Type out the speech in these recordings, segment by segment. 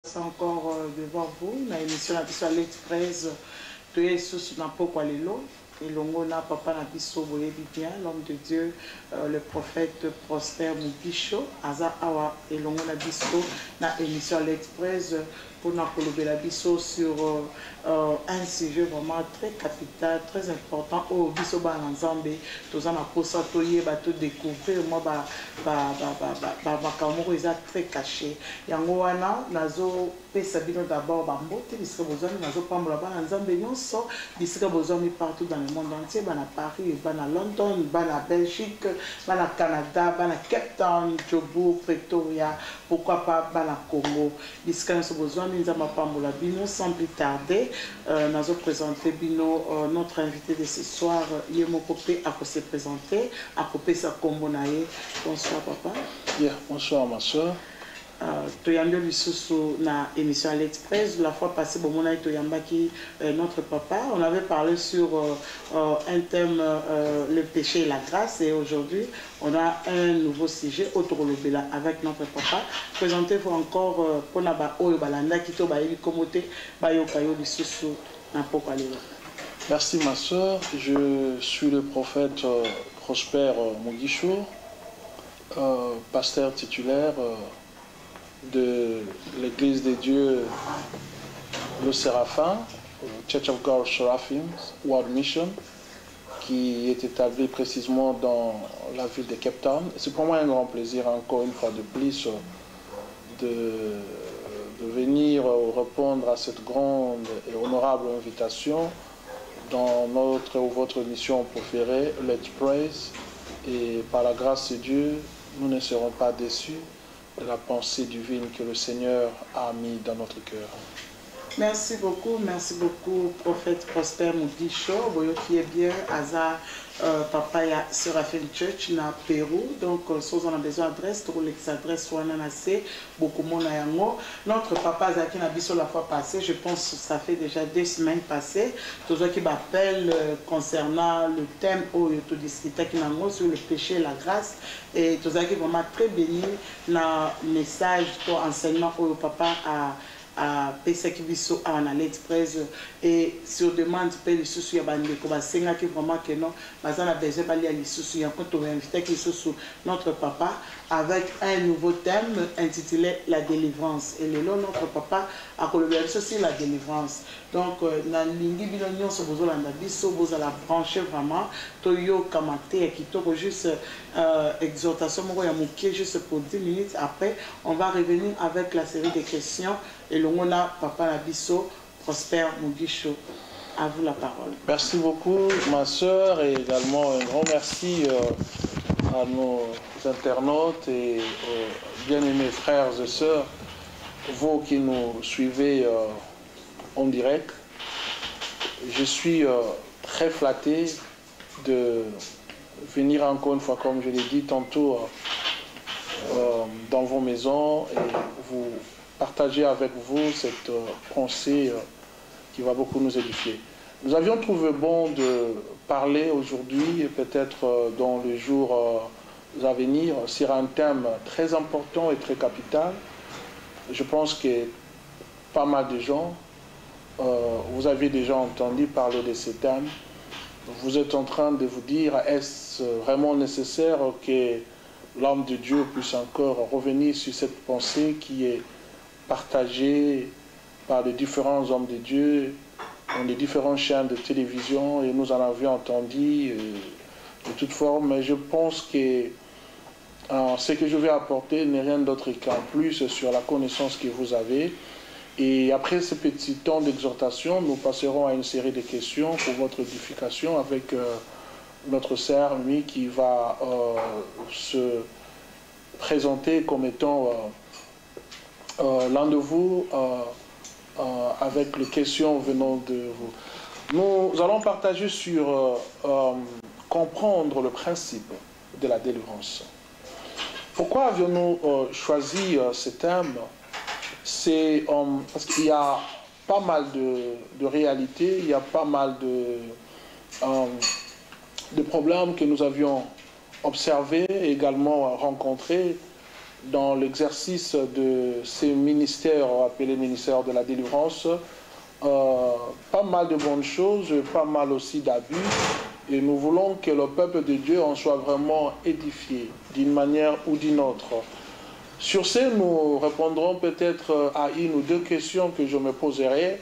C'est encore devant vous, dans l'émission de l'Express, tu es sous n'importe lelo. Et l'ongona papa na biso boye bien, l'homme de Dieu, le prophète Prosper Mugisho, Aza Awa et l'ongona biso na émission l'Express pour nous colober la biso sur un sujet vraiment très capital, très important. Au biso ba nzambe, tous en aposa toye ba to découvrir moi ba kamoro eza très caché. Yango wana nazo pesa bino d'abord ba mbote bisika bozami nazo pambola ba nzambe nyonso bisika bozami partout dans le monde entier, à Paris, à London, à Belgique, à Canada, à Cape Town, Jobourg, Pretoria, pourquoi pas à Congo. Bisika nous avons besoin de pambola bino sans plus tarder. Nous allons présenter bino notre invité de ce soir, Yemo Kopé, à se présenter, à Kopé sa Kombonaye. Bonsoir papa. Yeah, bonsoir ma soeur. Toyambe Bissoussou na émission à l'Express. La fois passée, bon, on a Toyambaki, notre papa. On avait parlé sur un thème, le péché et la grâce. Et aujourd'hui, on a un nouveau sujet, Otorolobela, avec notre papa. Présentez-vous encore pour Naba Oyobalanda, Kito Bayebi Komote, Bayokayo Bissoussou, n'importe quoi. Merci ma soeur. Je suis le prophète Prosper Mugisho, pasteur titulaire de l'église de Dieu le Séraphin, Church of God Seraphim World Mission, qui est établie précisément dans la ville de Cape Town. C'est pour moi un grand plaisir encore une fois de plus de venir répondre à cette grande et honorable invitation dans notre ou votre mission préférée, Let's Praise. Et par la grâce de Dieu, nous ne serons pas déçus de la pensée divine que le Seigneur a mis dans notre cœur. Merci beaucoup, prophète Prosper Mugisho. Vous qui est bien, Aza papa ya Seraphim Church na Pérou. Donc, si on a besoin d'adresse, pour les adresses soit nanassé, beaucoup mon yango. Notre papa Zaki Nabiso la fois passée, je pense que ça fait déjà 2 semaines passées. Tous ceux qui m'appellent concernant le thème où il discuté sur le péché et la grâce. Et tous ceux qui vraiment très bénis dans le message, enseignement où le papa a Pesaki Biso à l'Express et sur demande paye les sous ya bande ko basenga qui vraiment que non bazana besoin bali à les sous ya quand on invité qui sous notre papa avec un nouveau thème intitulé la délivrance et le long notre papa a colobé aussi la délivrance. Donc na lingi bilonyon so bozo landa biso bozo la brancher vraiment toyo kamate qui to juste exhortation moko ya moké juste pour 10 minutes. Après on va revenir avec la série de questions et l'on a papa Nabiso Prosper Mugisho. À vous la parole. Merci beaucoup ma soeur et également un grand merci à nos internautes et aux bien-aimés frères et sœurs, vous qui nous suivez en direct. Je suis très flatté de venir encore une fois, comme je l'ai dit tantôt, dans vos maisons et vous partager avec vous cette pensée qui va beaucoup nous édifier. Nous avions trouvé bon de parler aujourd'hui et peut-être dans les jours à venir sur un thème très important et très capital. Je pense que pas mal de gens, vous avez déjà entendu parler de ce thème. Vous êtes en train de vous dire, est-ce vraiment nécessaire que l'homme de Dieu puisse encore revenir sur cette pensée qui est partagée par les différents hommes de Dieu dans les différentes chaînes de télévision et nous en avions entendu de toutes formes. Mais je pense que ce que je vais apporter n'est rien d'autre qu'en plus sur la connaissance que vous avez. Et après ce petit temps d'exhortation, nous passerons à une série de questions pour votre édification avec notre sœur, lui, qui va se présenter comme étant l'un de vous avec les questions venant de vous. Nous allons partager sur comprendre le principe de la délivrance. Pourquoi avions-nous choisi ce thème? C'est parce qu'il y a pas mal de réalités, il y a pas mal de problèmes que nous avions observés et également rencontrés dans l'exercice de ces ministères appelés ministères de la délivrance, pas mal de bonnes choses, pas mal aussi d'abus, et nous voulons que le peuple de Dieu en soit vraiment édifié d'une manière ou d'une autre. Sur ce, nous répondrons peut-être à une ou deux questions que je me poserai.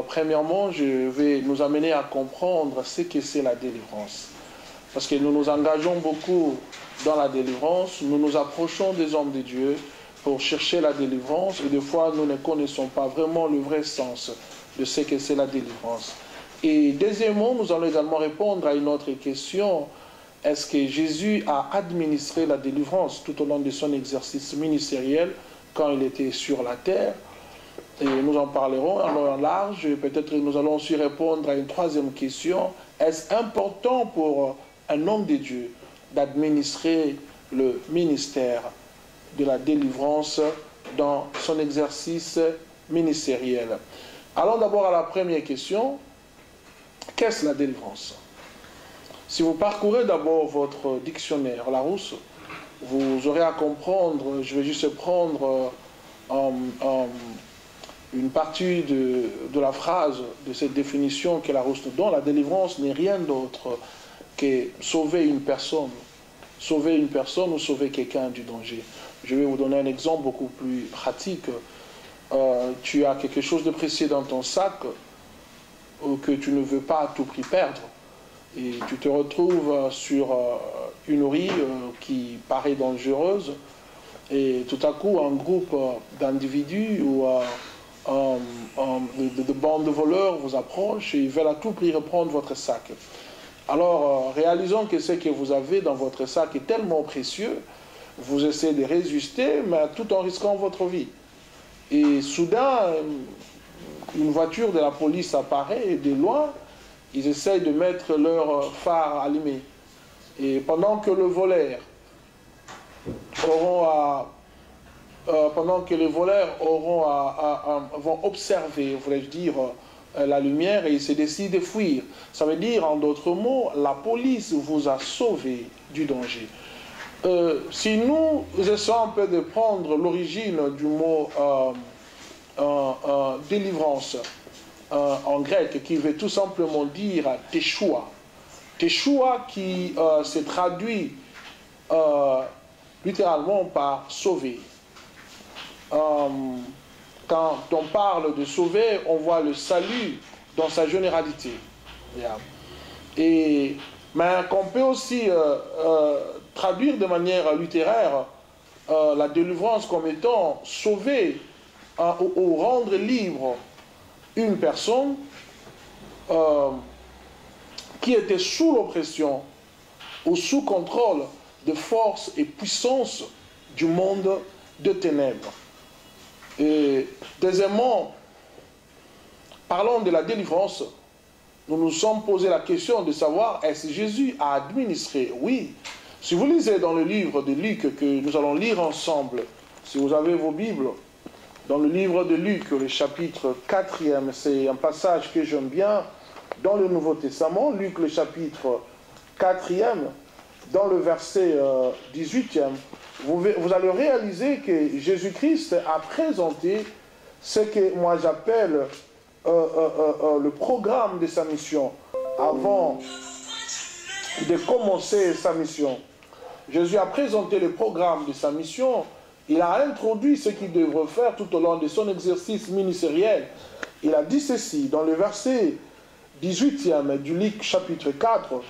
Premièrement, je vais nous amener à comprendre ce que c'est la délivrance. Parce que nous nous engageons beaucoup dans la délivrance, nous nous approchons des hommes de Dieu pour chercher la délivrance, et des fois nous ne connaissons pas vraiment le vrai sens de ce que c'est la délivrance. Et deuxièmement, nous allons également répondre à une autre question. Est-ce que Jésus a administré la délivrance tout au long de son exercice ministériel quand il était sur la terre? Et nous en parlerons en long et en large. Peut-être que nous allons aussi répondre à une troisième question. Est-ce important pour un homme de Dieu d'administrer le ministère de la délivrance dans son exercice ministériel? Allons d'abord à la première question. Qu'est-ce la délivrance? Si vous parcourez d'abord votre dictionnaire Larousse, vous aurez à comprendre, je vais juste prendre une partie de la phrase de cette définition que Larousse nous donne. La délivrance n'est rien d'autre que sauver une personne ou sauver quelqu'un du danger. Je vais vous donner un exemple beaucoup plus pratique. Tu as quelque chose de précieux dans ton sac que tu ne veux pas à tout prix perdre. Et tu te retrouves sur une rue qui paraît dangereuse, et tout à coup un groupe d'individus ou de bandes de voleurs vous approchent et ils veulent à tout prix reprendre votre sac. Alors, réalisons que ce que vous avez dans votre sac est tellement précieux, vous essayez de résister, mais tout en risquant votre vie. Et soudain, une voiture de la police apparaît et de loin, ils essayent de mettre leur phare allumé. Et pendant que les voleurs vont observer, voulais-je dire, la lumière, et ils se décident de fuir. Ça veut dire, en d'autres mots, la police vous a sauvé du danger. Si nous essayons un peu de prendre l'origine du mot délivrance en grec, qui veut tout simplement dire teshoua. Teshoua qui se traduit littéralement par sauver. Quand on parle de sauver, on voit le salut dans sa généralité. Mais qu'on peut aussi traduire de manière littéraire la délivrance comme étant sauver ou rendre libre une personne qui était sous l'oppression ou sous contrôle de forces et puissances du monde de ténèbres. Et deuxièmement, parlons de la délivrance. Nous nous sommes posé la question de savoir, est-ce que Jésus a administré? Oui. Si vous lisez dans le livre de Luc que nous allons lire ensemble, si vous avez vos Bibles, dans le livre de Luc, le chapitre 4e, c'est un passage que j'aime bien dans le Nouveau Testament, Luc le chapitre 4e, dans le verset 18e, vous allez réaliser que Jésus-Christ a présenté ce que moi j'appelle le programme de sa mission avant de commencer sa mission. Jésus a présenté le programme de sa mission. Il a introduit ce qu'il devrait faire tout au long de son exercice ministériel. Il a dit ceci dans le verset 18e du Luc chapitre 4.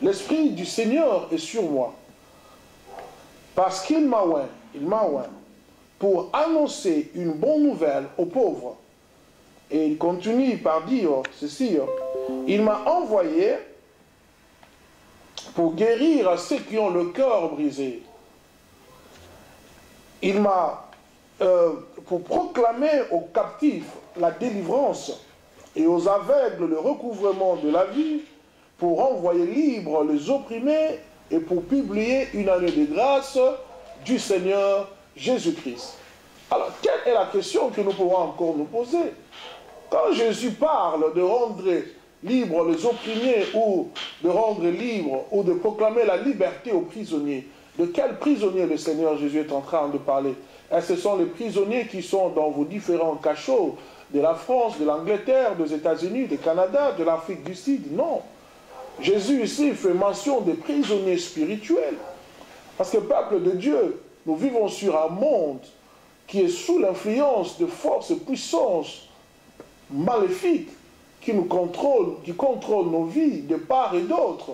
« L'Esprit du Seigneur est sur moi, parce qu'il m'a oint pour annoncer une bonne nouvelle aux pauvres. » Et il continue par dire ceci, « Il m'a envoyé pour guérir ceux qui ont le cœur brisé. Il m'a pour proclamer aux captifs la délivrance et aux aveugles le recouvrement de la vie, pour envoyer libres les opprimés et pour publier une année de grâce du Seigneur Jésus-Christ. » Alors, quelle est la question que nous pouvons encore nous poser? Quand Jésus parle de rendre libres les opprimés ou de rendre libres ou de proclamer la liberté aux prisonniers, De quels prisonniers le Seigneur Jésus est en train de parler? Et ce sont les prisonniers qui sont dans vos différents cachots, de la France, de l'Angleterre, des États-Unis, du Canada, de l'Afrique du Sud? Non. Jésus ici fait mention des prisonniers spirituels. Parce que, peuple de Dieu, nous vivons sur un monde qui est sous l'influence de forces et puissances maléfiques qui nous contrôlent, qui contrôlent nos vies de part et d'autre.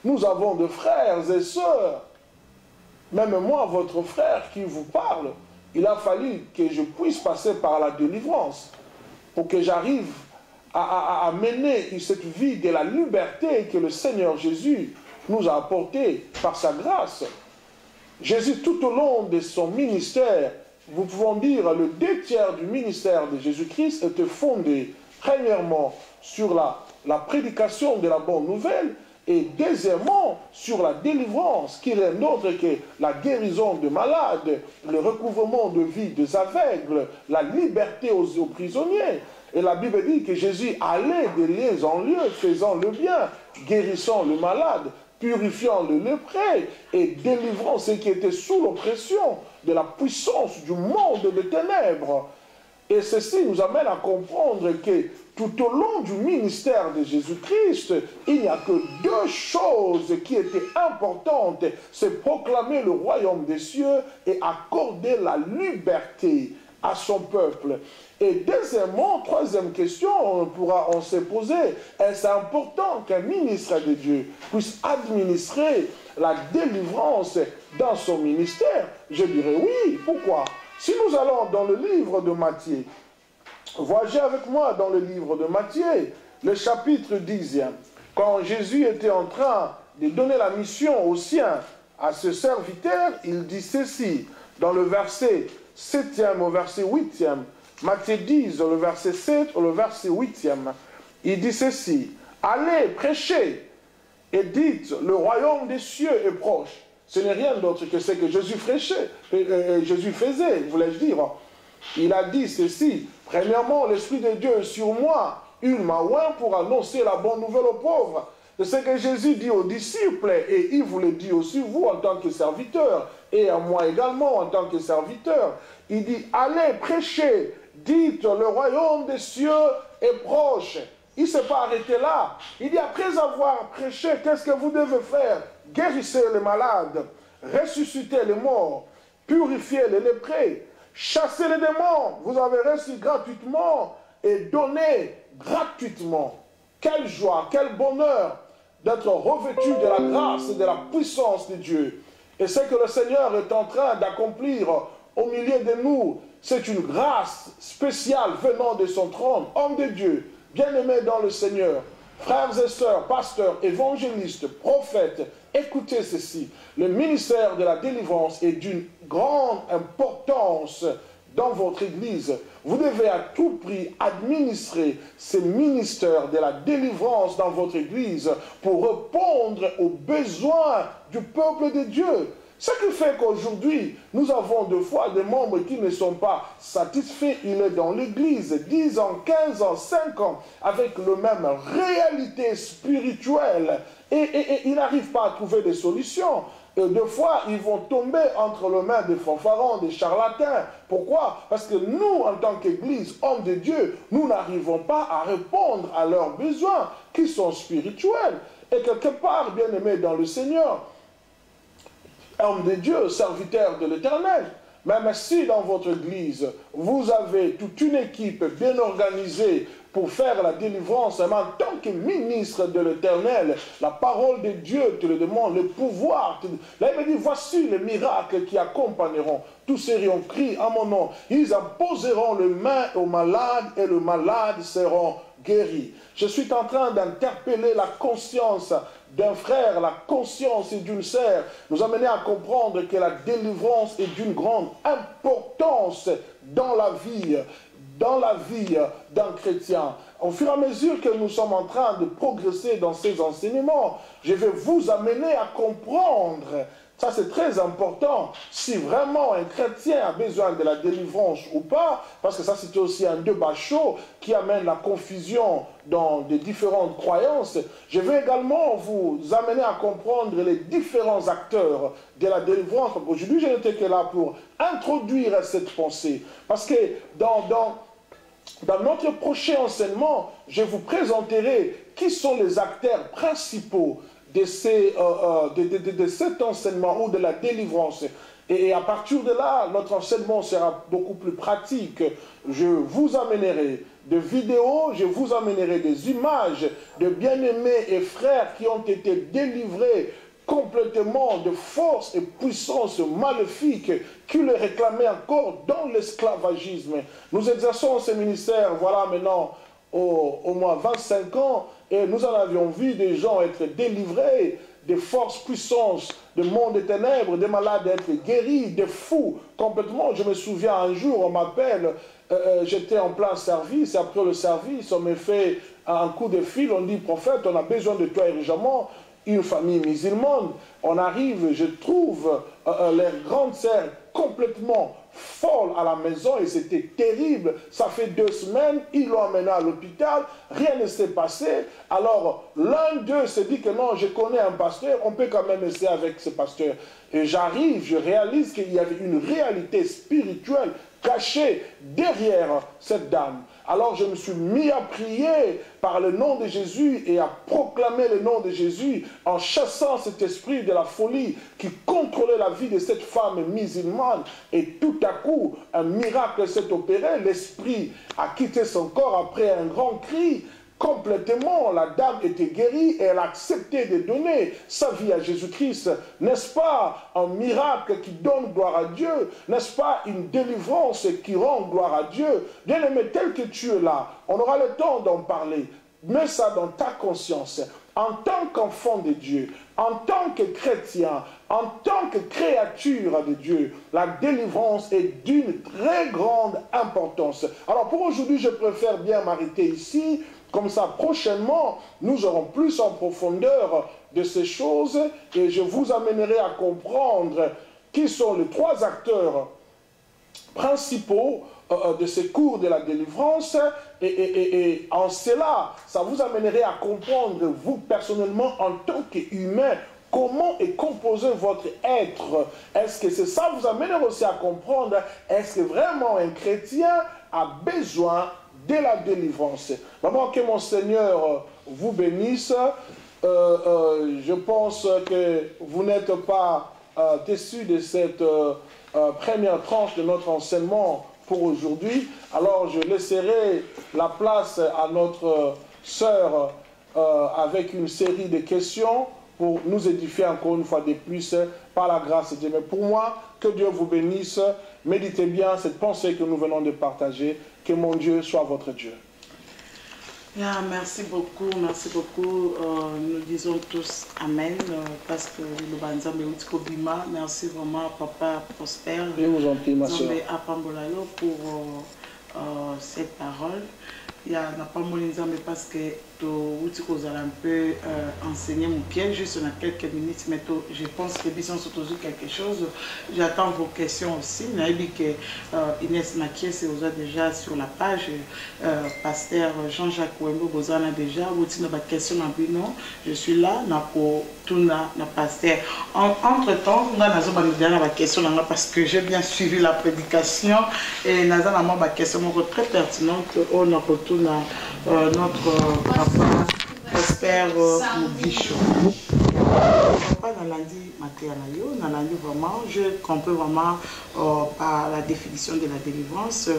Nous avons des frères et sœurs. Même moi, votre frère qui vous parle, il a fallu que je puisse passer par la délivrance pour que j'arrive à mener cette vie de la liberté que le Seigneur Jésus nous a apportée par sa grâce. Jésus, tout au long de son ministère, vous pouvons dire le 2/3 du ministère de Jésus-Christ était fondé, premièrement, sur la prédication de la bonne nouvelle, et deuxièmement, sur la délivrance, qui n'est autre que la guérison des malades, le recouvrement de vie des aveugles, la liberté aux prisonniers. Et la Bible dit que Jésus allait de lieu en lieu, faisant le bien, guérissant le malade, purifiant le lépreux et délivrant ceux qui étaient sous l'oppression de la puissance du monde des ténèbres. Et ceci nous amène à comprendre que tout au long du ministère de Jésus-Christ, il n'y a que deux choses qui étaient importantes. C'est proclamer le royaume des cieux et accorder la liberté à son peuple. Et deuxièmement, troisième question, on s'est posé, est-ce important qu'un ministre de Dieu puisse administrer la délivrance dans son ministère? Je dirais oui. Pourquoi? Si nous allons dans le livre de Matthieu, voyagez avec moi dans le livre de Matthieu, le chapitre 10e, quand Jésus était en train de donner la mission aux siens, à ce serviteur, il dit ceci, dans le verset 7e au verset 8e, Matthieu 10, le verset 7 au verset 8e, il dit ceci, « Allez, prêchez, et dites, le royaume des cieux est proche. » Ce n'est rien d'autre que ce que Jésus faisait, voulais-je dire. Il a dit ceci, « Premièrement, l'Esprit de Dieu est sur moi, il m'a oint pour annoncer la bonne nouvelle aux pauvres. » C'est ce que Jésus dit aux disciples, et il vous le dit aussi vous en tant que serviteur, et à moi également en tant que serviteur. Il dit, « Allez, prêchez, dites, le royaume des cieux est proche. » Il ne s'est pas arrêté là. Il dit, après avoir prêché, qu'est-ce que vous devez faire? Guérissez les malades, ressuscitez les morts, purifiez les lépreux, chassez les démons. Vous avez reçu gratuitement et donné gratuitement. Quelle joie, quel bonheur d'être revêtu de la grâce et de la puissance de Dieu. Et ce que le Seigneur est en train d'accomplir au milieu de nous, c'est une grâce spéciale venant de son trône. Homme de Dieu, bien-aimés dans le Seigneur, frères et sœurs, pasteurs, évangélistes, prophètes, écoutez ceci. Le ministère de la délivrance est d'une grande importance dans votre Église. Vous devez à tout prix administrer ce ministère de la délivrance dans votre Église pour répondre aux besoins du peuple de Dieu. Ce qui fait qu'aujourd'hui, nous avons des fois des membres qui ne sont pas satisfaits. Il est dans l'Église 10 ans, 15 ans, 5 ans, avec la même réalité spirituelle. Et ils n'arrivent pas à trouver des solutions. Et des fois, ils vont tomber entre les mains des fanfarons, des charlatans. Pourquoi? Parce que nous, en tant qu'Église, hommes de Dieu, nous n'arrivons pas à répondre à leurs besoins qui sont spirituels. Et quelque part, bien-aimés dans le Seigneur, homme de Dieu, serviteur de l'Éternel, même si dans votre Église, vous avez toute une équipe bien organisée pour faire la délivrance, mais en tant que ministre de l'Éternel, la parole de Dieu te le demande, le pouvoir. Là, il me dit, voici les miracles qui accompagneront. Tous seront cris à mon nom. Ils imposeront les mains aux malades et les malades seront guéris. Je suis en train d'interpeller la conscience d'un frère, la conscience d'une sœur, nous amener à comprendre que la délivrance est d'une grande importance dans la vie d'un chrétien. Au fur et à mesure que nous sommes en train de progresser dans ces enseignements, je vais vous amener à comprendre Ça, c'est très important. Si vraiment un chrétien a besoin de la délivrance ou pas, parce que ça, c'est aussi un débat chaud qui amène la confusion dans des différentes croyances. Je vais également vous amener à comprendre les différents acteurs de la délivrance. Aujourd'hui, je n'étais que là pour introduire cette pensée. Parce que dans notre prochain enseignement, je vous présenterai qui sont les acteurs principaux de cet enseignement ou de la délivrance. Et à partir de là, notre enseignement sera beaucoup plus pratique. Je vous amènerai des vidéos, je vous amènerai des images de bien-aimés et frères qui ont été délivrés complètement de forces et puissances maléfiques qui les réclamaient encore dans l'esclavagisme. Nous exerçons ce ministère, voilà maintenant, au moins 25 ans, et nous en avions vu des gens être délivrés, des forces puissances, des mondes des ténèbres, des malades être guéris, des fous complètement. Je me souviens un jour, on m'appelle, j'étais en plein service, et après le service, on me fait un coup de fil, on dit, prophète, on a besoin de toi urgemment, une famille musulmane. On arrive, je trouve les grandes sœurs complètement folles à la maison et c'était terrible. Ça fait 2 semaines, ils l'ont amené à l'hôpital, rien ne s'est passé. Alors l'un d'eux s'est dit que non, je connais un pasteur, on peut quand même essayer avec ce pasteur. Et j'arrive, je réalise qu'il y avait une réalité spirituelle cachée derrière cette dame. Alors je me suis mis à prier par le nom de Jésus et à proclamer le nom de Jésus en chassant cet esprit de la folie qui contrôlait la vie de cette femme musulmane. Et tout à coup, un miracle s'est opéré. L'esprit a quitté son corps après un grand cri. Complètement, la dame était guérie et elle a accepté de donner sa vie à Jésus-Christ. N'est-ce pas un miracle qui donne gloire à Dieu? N'est-ce pas une délivrance qui rend gloire à Dieu? Bien-aimé, tel que tu es là, on aura le temps d'en parler. Mets ça dans ta conscience. En tant qu'enfant de Dieu, en tant que chrétien, en tant que créature de Dieu, la délivrance est d'une très grande importance. Alors pour aujourd'hui, je préfère bien m'arrêter ici. Comme ça, prochainement, nous aurons plus en profondeur de ces choses et je vous amènerai à comprendre qui sont les 3 acteurs principaux de ces cours de la délivrance et en cela, ça vous amènerait à comprendre, vous personnellement, en tant qu'humain, comment est composé votre être. Est-ce que c'est ça vous amènerait aussi à comprendre, est-ce que vraiment un chrétien a besoin de la délivrance? Vraiment que mon Seigneur vous bénisse. Je pense que vous n'êtes pas déçus de cette première tranche de notre enseignement pour aujourd'hui. Alors je laisserai la place à notre sœur avec une série de questions pour nous édifier encore une fois de plus par la grâce de Dieu. Mais pour moi, que Dieu vous bénisse. Méditez bien cette pensée que nous venons de partager. Que mon Dieu soit votre Dieu. Yeah, merci beaucoup, merci beaucoup. Nous disons tous Amen parce que le banza me utiko bima. Merci vraiment Papa Prosper. Je vous en prie ma soeur. Pour cette parole. Il y a pas mais parce que tu as un peu enseigné mon pied juste dans quelques minutes, mais je pense que Bisson sont toujours quelque chose. J'attends vos questions aussi. Inès Maquier c'est déjà sur la page. Pasteur Jean-Jacques Wembo Bozana déjà. Question je suis là pour tout na pasteur. Entre temps, on a question parce que j'ai bien suivi la prédication et nous avons une question très pertinente. On a notre papa Prosper Mugisho. Papa n'a lundi matin n'a lundi vraiment, je comprends vraiment par la définition de la délivrance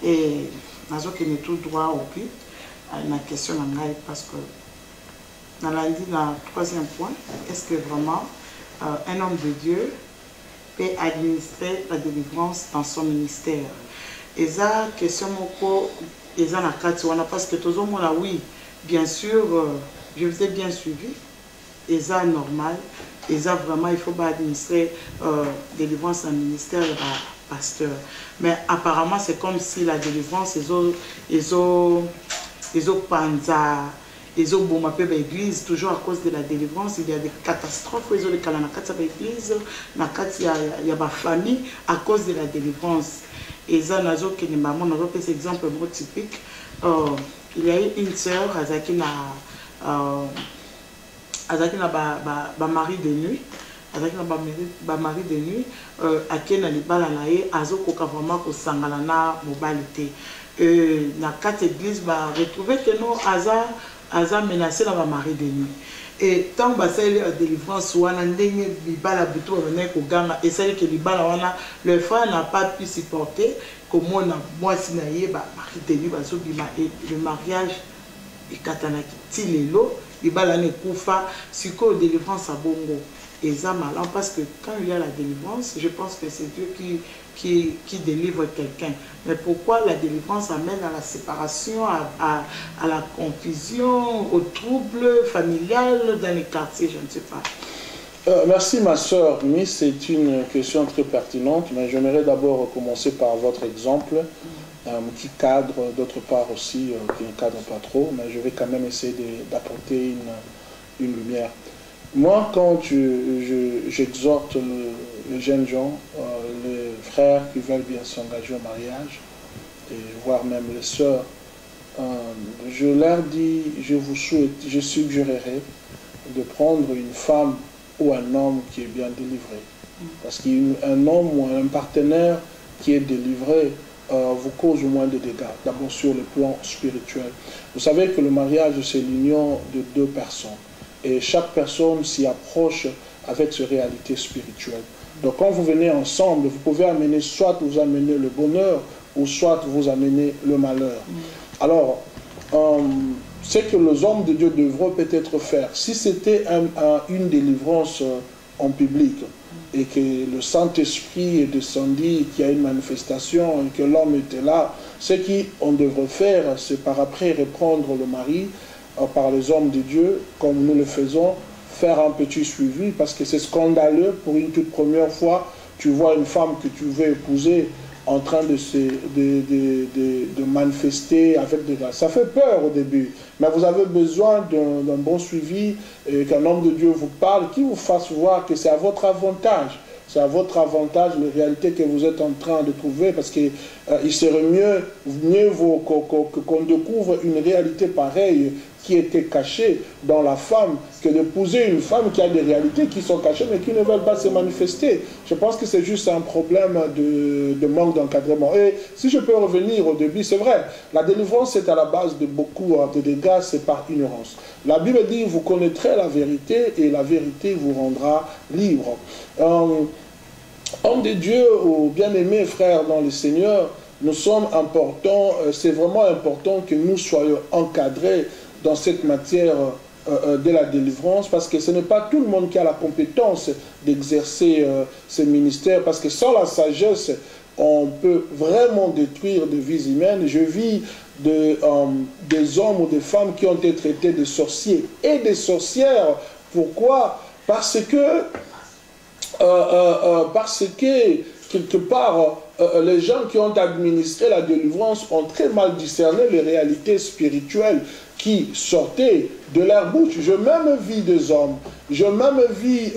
et n'a aucun tout droit au but la question parce que n'a lundi le 3e point, est-ce que vraiment un homme de Dieu peut administrer la délivrance dans son ministère? Et ça question et ça parce que tout le monde a oui, bien sûr, je vous ai bien suivi, et ça normal, et ça vraiment il faut pas administrer délivrance dans le ministère de pasteur. Mais apparemment c'est comme si la délivrance ils ont panza ils ont bon appelé l'église toujours à cause de la délivrance. Il y a des catastrophes ils ont les calana kati l'église na kati il y a ma famille à cause de la délivrance. Et ça nazo que ni maman nazo fait cet exemple typique. Il y a une sœur azaki na mari de nuit. Avec ma mari de nuit, à qui na libala nae, azo koka vraiment ko sangala na mobilité. Na quatre églises ba retrouver que non aza menacé na ma mari de nuit. Et tant que c'est la délivrance wana ndenge libala buto venait ko ganga et c'est que libala wana le frère n'a pas pu supporter comment na moi sinaye ba mari de nuit bazo bima et le mariage et katana ki tilelo libala ne kufa siko délivrance à bongo. Et ça malin parce que quand il y a la délivrance, je pense que c'est Dieu qui délivre quelqu'un. Mais pourquoi la délivrance amène à la séparation, à la confusion, au trouble familial dans les quartiers, je ne sais pas. Merci ma soeur, mais c'est une question très pertinente, mais j'aimerais d'abord commencer par votre exemple qui cadre, d'autre part aussi qui ne cadre pas trop, mais je vais quand même essayer d'apporter une lumière. Moi, quand j'exhorte les jeunes gens, les frères qui veulent bien s'engager au mariage, et voire même les sœurs, je leur dis, je suggérerais de prendre une femme ou un homme qui est bien délivré. Parce qu'un homme ou un partenaire qui est délivré vous cause moins de dégâts, d'abord sur le plan spirituel. Vous savez que le mariage, c'est l'union de deux personnes. Et chaque personne s'y approche avec ses réalités spirituelles. Donc quand vous venez ensemble, vous pouvez amener, soit vous amener le bonheur, ou soit vous amener le malheur. Alors, ce que les hommes de Dieu devraient peut-être faire, si c'était une délivrance en public, et que le Saint-Esprit est descendu, qu'il y a une manifestation, et que l'homme était là, ce qu'on devrait faire, c'est par après reprendre le mari, par les hommes de Dieu, comme nous le faisons, faire un petit suivi, parce que c'est scandaleux pour une toute première fois, tu vois une femme que tu veux épouser en train de manifester avec des gars. Ça fait peur au début, mais vous avez besoin d'un bon suivi, et qu'un homme de Dieu vous parle, qui vous fasse voir que c'est à votre avantage. C'est à votre avantage, les réalités que vous êtes en train de trouver, parce qu'il serait mieux vaut qu'on découvre une réalité pareille qui était cachée dans la femme, que d'épouser une femme qui a des réalités qui sont cachées mais qui ne veulent pas se manifester. Je pense que c'est juste un problème de manque d'encadrement. Et si je peux revenir au début, c'est vrai, la délivrance est à la base de beaucoup de dégâts, c'est par ignorance. La Bible dit, vous connaîtrez la vérité et la vérité vous rendra libre. Homme de Dieu ou bien-aimés frères dans le Seigneur, nous sommes importants, c'est vraiment important que nous soyons encadrés dans cette matière de la délivrance, parce que ce n'est pas tout le monde qui a la compétence d'exercer ce ministère, parce que sans la sagesse, on peut vraiment détruire des vies humaines. Je vis des hommes ou des femmes qui ont été traités de sorciers et de sorcières. Pourquoi? Parce que quelque part, les gens qui ont administré la délivrance ont très mal discerné les réalités spirituelles qui sortaient de leur bouche. Je même vis des hommes, je même vis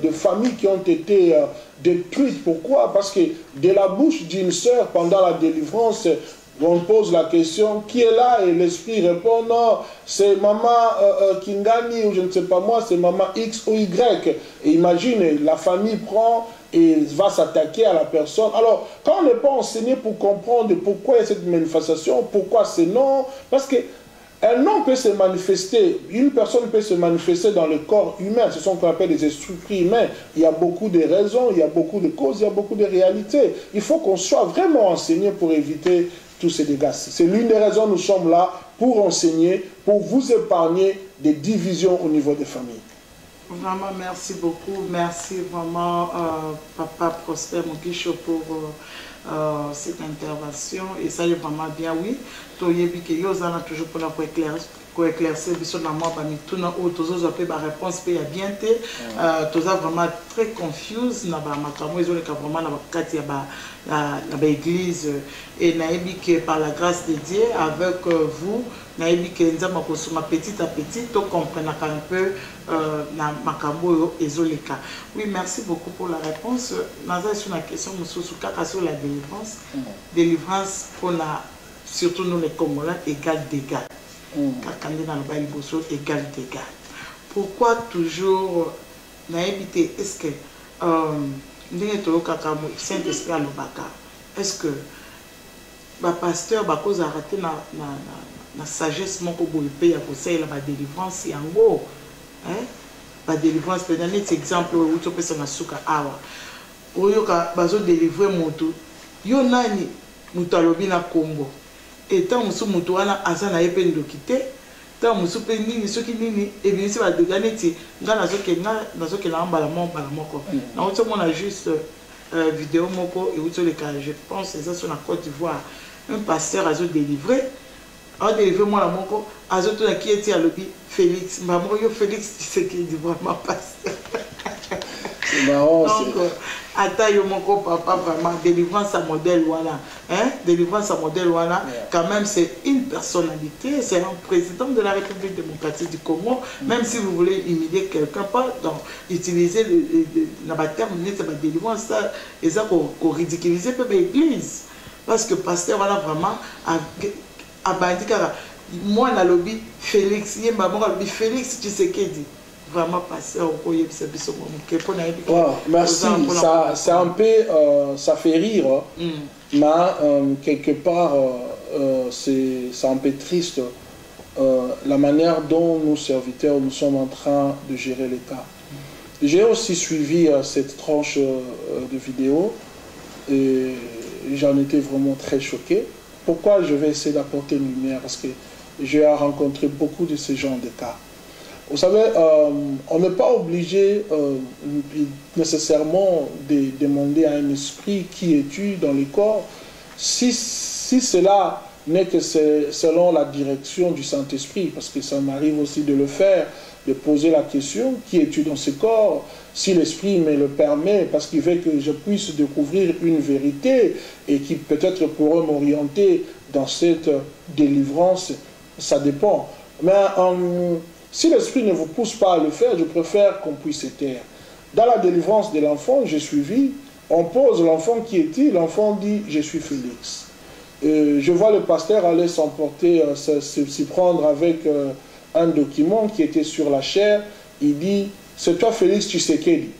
de familles qui ont été détruites. Pourquoi? Parce que de la bouche d'une sœur, pendant la délivrance, on pose la question, qui est là? Et l'esprit répond, non, c'est maman Kingani, ou je ne sais pas moi, c'est maman X ou Y. Et imaginez, la famille prend et va s'attaquer à la personne. Alors, quand on n'est pas enseigné pour comprendre pourquoi il y a cette manifestation, pourquoi c'est non, parce que un homme peut se manifester, une personne peut se manifester dans le corps humain, ce sont ce qu'on appelle des esprits humains. Il y a beaucoup de raisons, il y a beaucoup de causes, il y a beaucoup de réalités. Il faut qu'on soit vraiment enseigné pour éviter tous ces dégâts. C'est l'une des raisons nous sommes là, pour enseigner, pour vous épargner des divisions au niveau des familles. Vraiment, merci beaucoup. Merci vraiment, Papa Prosper Mugisho, pour cette intervention. Et ça est vraiment bien, oui. Toyebi que Yozana toujours pour la éclaircir éclaircir biso na moi bamituna oyo tozozwa pe baréponse pe ya bien te toza vraiment très confuse na bamakambo ezoleka vraiment na bakati ya baéglise et nayebi que par la grâce de Dieu avec vous nayebi que nzambe akosunga petit à petit tocomprenaka un peu na makambo oyo ezoleka. Oui, merci beaucoup pour la réponse. Naza sur la question mosusu kaka sur la délivrance. Délivrance pour la surtout nous les Congolais égal d'égal. Égal d'égal. Pourquoi toujours naïbité? Est-ce que Saint-Esprit à l'Obaka, est-ce que le pasteur va cause arrêter la sagesse mon pays à conseil la délivrance et en gros la délivrance peut donner cet exemple où tu peux se nasuka awa oyoka bazo délivrer moto yo nani mutalobi na Congo et tant musu mutu wana aza na yepe ndokite tant musu pe nini soki nini et bien si ba degane ti nga nazoke na mbala moko na oto mona juste vidéo moko et oto le cas je pense c'est ça sur la Côte d'Ivoire un pasteur azo délivré a délivré moi la moko azo to na qui était à l'obi Félix maman yo Félix c'est qui dit vraiment pasteur c'est marrant. Donc ata yo moko papa vraiment délivrance à modèle voilà hein délivrance à modèle voilà quand même c'est une personnalité, c'est un président de la République démocratique du Congo. Même si vous voulez humilier quelqu'un pas donc utiliser la terme de la délivrance ça et ça qu'on ridiculiser peu l'église parce que pasteur voilà vraiment a bandi car moi na lobby Félix yemba moi lobby Félix tu sais qu'est dit vraiment passer au courrier de ce merci, c'est un peu, ça fait rire, mais quelque part, c'est un peu triste la manière dont nous, serviteurs, nous sommes en train de gérer l'État. J'ai aussi suivi cette tranche de vidéo et j'en étais vraiment très choqué. Pourquoi je vais essayer d'apporter une lumière? Parce que j'ai rencontré beaucoup de ces gens de cas. Vous savez, on n'est pas obligé nécessairement de demander à un esprit qui es-tu dans le corps, si cela n'est que selon la direction du Saint-Esprit, parce que ça m'arrive aussi de le faire, de poser la question, qui es-tu dans ce corps, si l'Esprit me le permet, parce qu'il veut que je puisse découvrir une vérité et qui peut-être pourrait m'orienter dans cette délivrance, ça dépend. Mais si l'Esprit ne vous pousse pas à le faire, je préfère qu'on puisse se taire. Dans la délivrance de l'enfant, j'ai suivi, on pose l'enfant qui est-il, l'enfant dit « je suis Félix ». Je vois le pasteur aller s'emporter, s'y prendre avec un document qui était sur la chair, il dit « c'est toi Félix Tshisekedi ».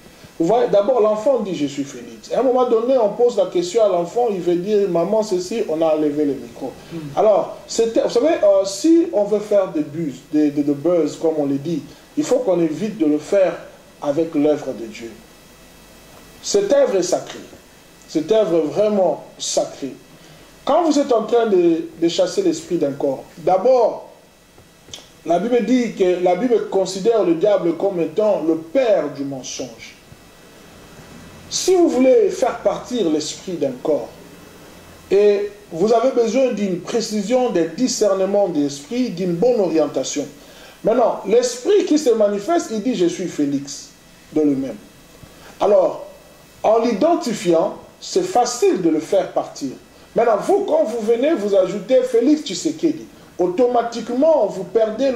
Vous voyez, d'abord l'enfant dit « je suis Félix ». À un moment donné, on pose la question à l'enfant, il veut dire « maman, ceci », on a enlevé le micro. Alors, vous savez, si on veut faire des buzz, comme on le dit, il faut qu'on évite de le faire avec l'œuvre de Dieu. Cette œuvre est sacrée. Cette œuvre est vraiment sacrée. Quand vous êtes en train de chasser l'esprit d'un corps, d'abord, la Bible dit que la Bible considère le diable comme étant le père du mensonge. Si vous voulez faire partir l'esprit d'un corps, et vous avez besoin d'une précision, d'un discernement de l'esprit, d'une bonne orientation. Maintenant, l'esprit qui se manifeste, il dit « je suis Félix » de lui-même. Alors, en l'identifiant, c'est facile de le faire partir. Maintenant, vous, quand vous venez, vous ajoutez Félix Tshisekedi. Automatiquement, vous perdez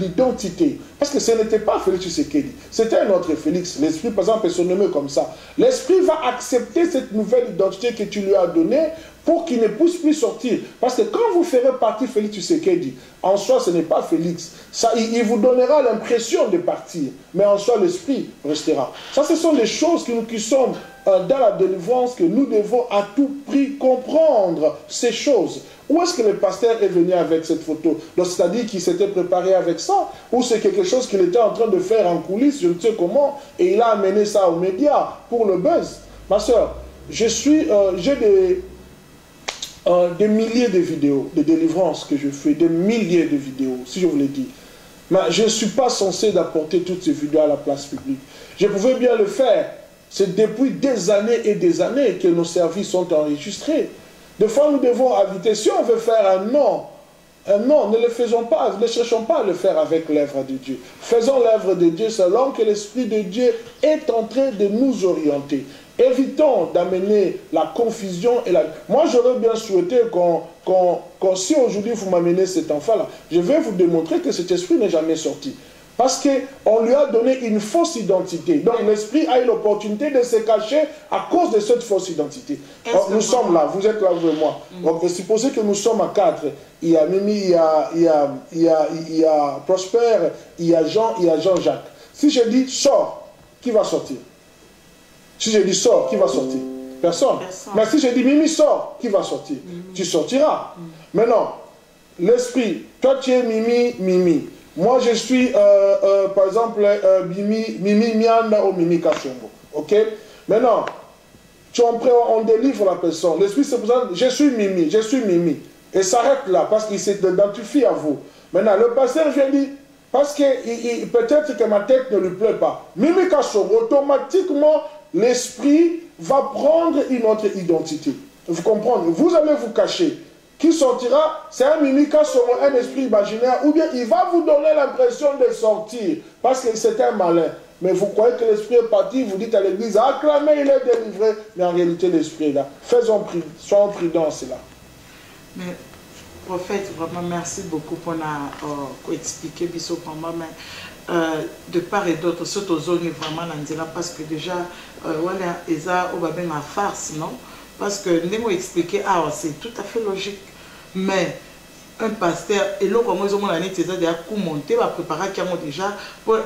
l'identité. Parce que ce n'était pas Félix Tshisekedi, c'était un autre Félix. L'esprit, par exemple, est surnommé comme ça. L'esprit va accepter cette nouvelle identité que tu lui as donnée pour qu'il ne puisse plus sortir. Parce que quand vous ferez partir Félix Tshisekedi, en soi, ce n'est pas Félix. Ça, il vous donnera l'impression de partir. Mais en soi, l'esprit restera. Ça, ce sont des choses que nous qui sommes dans la délivrance, que nous devons à tout prix comprendre ces choses. Où est-ce que le pasteur est venu avec cette photo? C'est-à-dire qu'il s'était préparé avec ça? Ou c'est quelque chose qu'il était en train de faire en coulisses, je ne sais comment, et il a amené ça aux médias pour le buzz? Ma soeur, j'ai des milliers de vidéos de délivrance que je fais, des milliers de vidéos, si je vous l'ai dit. Mais je ne suis pas censé d'apporter toutes ces vidéos à la place publique. Je pouvais bien le faire. C'est depuis des années et des années que nos services sont enregistrés. Des fois, nous devons inviter, si on veut faire un nom Non, ne le faisons pas, ne cherchons pas à le faire avec l'œuvre de Dieu. Faisons l'œuvre de Dieu selon que l'Esprit de Dieu est en train de nous orienter. Évitons d'amener la confusion et la... Moi, j'aurais bien souhaité si aujourd'hui vous m'amenez cet enfant-là, je vais vous démontrer que cet esprit n'est jamais sorti. Parce qu'on lui a donné une fausse identité. Donc l'esprit a eu l'opportunité de se cacher à cause de cette fausse identité. Nous sommes là, vous êtes là, vous et moi. Donc supposez que nous sommes à 4. Il y a Mimi, il y a Prosper, il y a Jean, il y a Jean-Jacques. Si je dis sors, qui va sortir? Si je dis sors, qui va sortir? Personne. Mais si je dis Mimi sors, qui va sortir? Tu sortiras. Maintenant, l'esprit, toi tu es Mimi. Moi, je suis, par exemple, Mimi Mianda ou Mimi Kachombo. Ok? Maintenant, on délivre la personne. L'esprit se présente, je suis Mimi. Et s'arrête là, parce qu'il s'identifie à vous. Maintenant, le pasteur vient dire, parce que peut-être que ma tête ne lui plaît pas. Mimi Kachombo, automatiquement, l'esprit va prendre une autre identité. Vous comprenez? Vous allez vous cacher. Qui sortira, c'est un mimika sur un esprit imaginaire, ou bien il va vous donner l'impression de sortir, parce que c'est un malin. Mais vous croyez que l'esprit est parti, vous dites à l'église, acclamez, il est délivré, mais en réalité l'esprit est là. Soyons prudents, c'est là. Mais, prophète, vraiment merci beaucoup pour expliquer biso comment, mais de part et d'autre, surtout aux zones vraiment là, parce que déjà, voilà, ils ont une farce, non? Parce que nous expliquer, c'est tout à fait logique. Mais un pasteur, et là, comme ils ont déjà monté, va préparer déjà.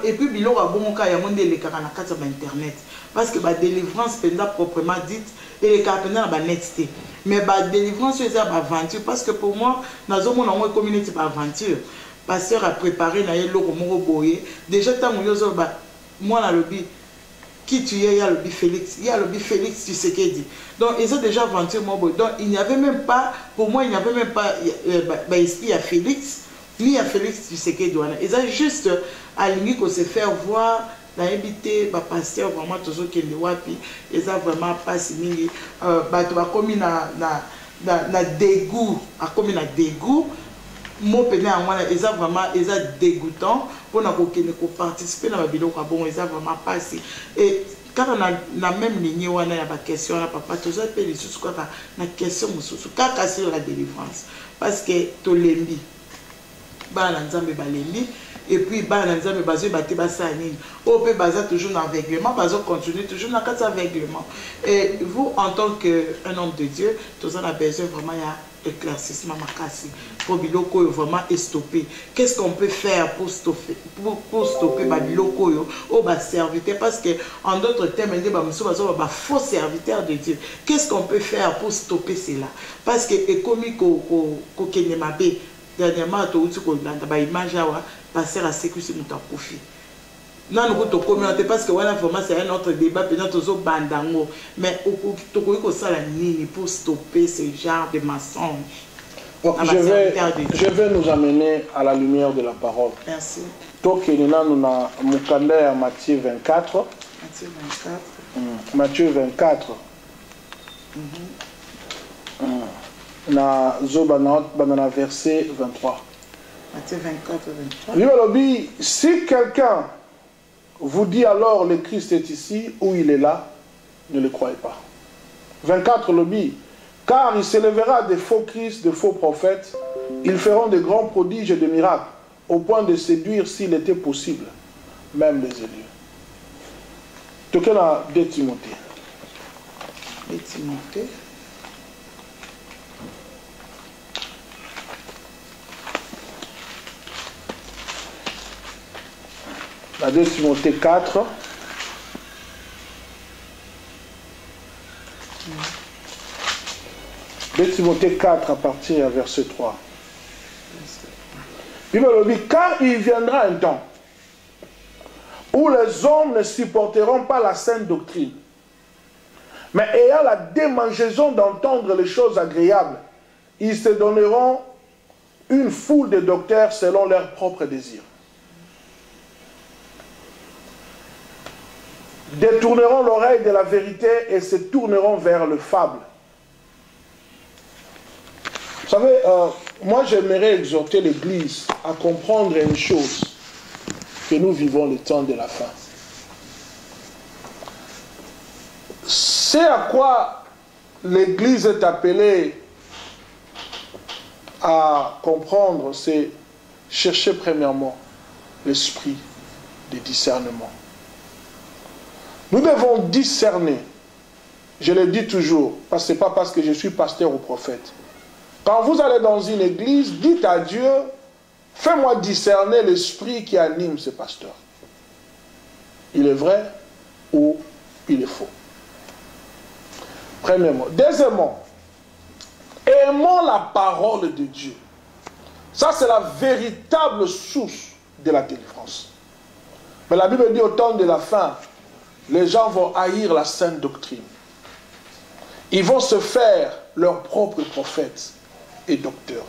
Et puis, il y a bon cas, il y a des cas sur Internet. Parce que la délivrance, proprement dite, et les cas pendant la netteté. Mais la délivrance, c'est une aventure. Parce que pour moi, dans une communauté, c'est une aventure. Le pasteur a préparé, déjà, moi, dans le but, qui tu es, il y a le Félix. Il y a le Félix, tu sais qu'il dit. Donc, ils ont déjà aventuré mon boy. Donc, il n'y avait même pas, pour moi, il n'y avait même pas, il y a Félix, ni il y a Félix, tu sais qu'il dit. Ils ont juste aligné qu'on se faire voir, l'invité, le pasteur, vraiment, tout ce qui est le wapi, ils ont vraiment pas signé. Tu vas comme na dégoût, comme na dégoût. Mon péné à moi, ils ont vraiment dégoûtant pour participer dans la vidéo. Bon, ils ont vraiment passé. Et quand on a la même ligne, on a la question, on a papa, tout ça, puis les sous quoi, la question, quand casser la délivrance. Parce que tu l'aimes, bah, l'ensemble balémi, et puis bah, l'ensemble basé, bah, tu vas s'aniner. On peut baser toujours dans l'aveuglement, bah, on continue toujours dans le aveuglement. Et vous, en tant qu'un homme de Dieu, tout ça, on a besoin vraiment, il y a éclaircissement makasi pour biloko vraiment stopper. Qu'est-ce qu'on peut faire pour stopper biloko au bas serviteur, parce que en d'autres termes on dit bah faux serviteur de Dieu. Qu'est-ce qu'on peut faire pour stopper cela? Parce que comme ko kenemabe dernièrement to uti ko landa ba image wa passer à sécurité nous ta profit. Non, nous avons communauté parce que voilà, vraiment c'est un autre débat, mais pour stopper ce genre de mensonges. Bon, je vais nous amener à la lumière de la parole. Merci. Donc, nous avons Mukanda à Matthieu 24. Matthieu 24. Na Zobanat, verset 23. Matthieu 24, 23. Si quelqu'un vous dit alors le Christ est ici ou il est là, ne le croyez pas. 24 le dit, car il s'élèvera des faux Christ, des faux prophètes, ils feront de grands prodiges et de miracles, au point de séduire, s'il était possible, même les élus. Tu connais 2 Timothée. 2 Timothée. La 2 Timothée 4. Timothée 4 à partir du verset 3. Il me dit, car il viendra un temps où les hommes ne supporteront pas la saine doctrine, mais ayant la démangeaison d'entendre les choses agréables, ils se donneront une foule de docteurs selon leurs propres désirs. Détourneront l'oreille de la vérité et se tourneront vers le fable. Vous savez, moi j'aimerais exhorter l'Église à comprendre une chose, que nous vivons le temps de la fin. C'est à quoi l'Église est appelée à comprendre, c'est chercher premièrement l'esprit de discernement. Nous devons discerner. Je le dis toujours, parce que ce n'est pas parce que je suis pasteur ou prophète. Quand vous allez dans une église, dites à Dieu, fais-moi discerner l'esprit qui anime ce pasteur. Il est vrai ou il est faux. Premièrement. Deuxièmement, aimons la parole de Dieu. Ça, c'est la véritable source de la délivrance. Mais la Bible dit au temps de la fin, les gens vont haïr la sainte doctrine. Ils vont se faire leurs propres prophètes et docteurs.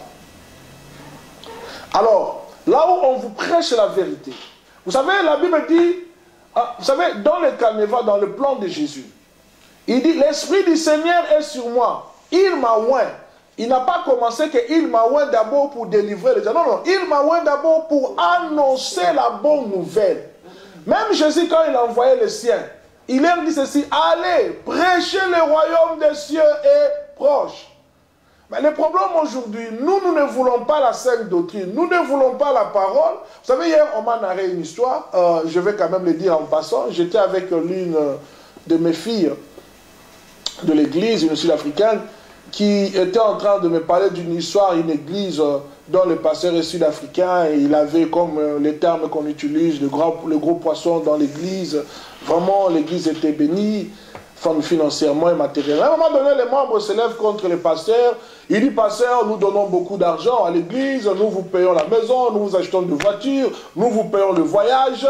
Alors, là où on vous prêche la vérité, vous savez, la Bible dit, vous savez, dans le carnaval, dans le plan de Jésus, il dit, l'Esprit du Seigneur est sur moi. Il m'a oint. Il n'a pas commencé qu'il m'a oint d'abord pour délivrer les gens. Non, non, il m'a oint d'abord pour annoncer la bonne nouvelle. Même Jésus, quand il a envoyé les siens, il leur dit ceci, allez, prêchez le royaume des cieux est proche. Mais le problème aujourd'hui, nous ne voulons pas la sainte doctrine, nous ne voulons pas la parole. Vous savez, hier, on m'a narré une histoire, je vais quand même le dire en passant. J'étais avec l'une de mes filles de l'église, une sud-africaine, qui était en train de me parler d'une histoire, une église dont le pasteur est sud-africain, et il avait comme les termes qu'on utilise, le gros poisson dans l'église. Vraiment, l'église était bénie, financièrement et matériellement. À un moment donné, les membres se lèvent contre le pasteur. Il dit, pasteur, nous donnons beaucoup d'argent à l'église, nous vous payons la maison, nous vous achetons des voitures, nous vous payons le voyage,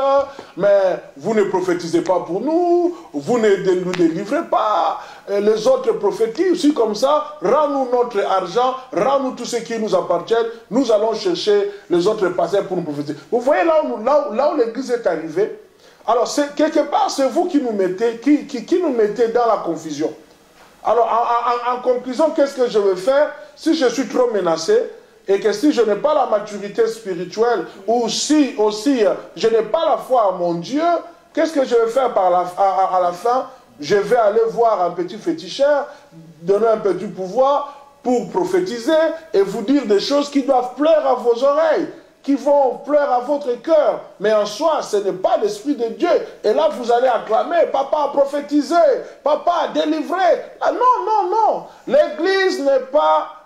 mais vous ne prophétisez pas pour nous, vous ne nous délivrez pas, les autres prophétisent, aussi comme ça, rends-nous notre argent, rends-nous tout ce qui nous appartient, nous allons chercher les autres pasteurs pour nous prophétiser. Vous voyez là où l'église est arrivée. Alors, quelque part, c'est vous qui nous mettez, qui nous mettez dans la confusion. Alors, en conclusion, qu'est-ce que je vais faire si je suis trop menacé et que si je n'ai pas la maturité spirituelle ou si aussi je n'ai pas la foi à mon Dieu, qu'est-ce que je vais faire à la fin? Je vais aller voir un petit féticheur, donner un petit pouvoir pour prophétiser et vous dire des choses qui doivent plaire à vos oreilles, qui vont plaire à votre cœur. Mais en soi, ce n'est pas l'Esprit de Dieu. Et là, vous allez acclamer, papa a prophétisé, papa a délivré. Ah, non, non, non. L'église n'est pas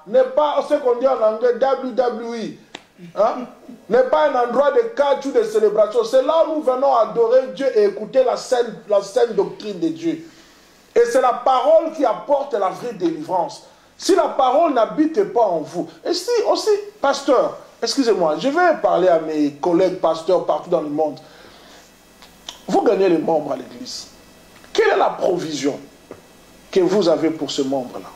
ce qu'on dit en anglais, WWE. Hein? N'est pas un endroit de catch ou de célébration. C'est là où nous venons adorer Dieu et écouter la sainte doctrine de Dieu. Et c'est la parole qui apporte la vraie délivrance. Si la parole n'habite pas en vous, et si aussi, pasteur, excusez-moi, je vais parler à mes collègues pasteurs partout dans le monde. Vous gagnez les membres à l'église. Quelle est la provision que vous avez pour ce membre-là?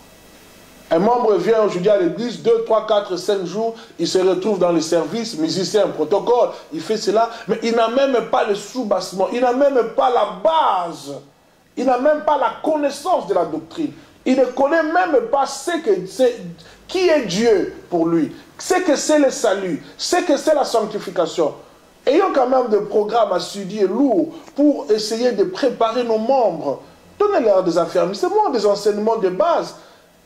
Un membre vient aujourd'hui à l'église, 2, 3, 4, 5 jours, il se retrouve dans les services, musicien, protocole, il fait cela, mais il n'a même pas le sous-bassement, il n'a même pas la base, il n'a même pas la connaissance de la doctrine. Il ne connaît même pas qui est Dieu pour lui, ce que c'est le salut, ce que c'est la sanctification. Ayons quand même des programmes à étudier lourds pour essayer de préparer nos membres. Donnez-leur des affermissements, des enseignements de base.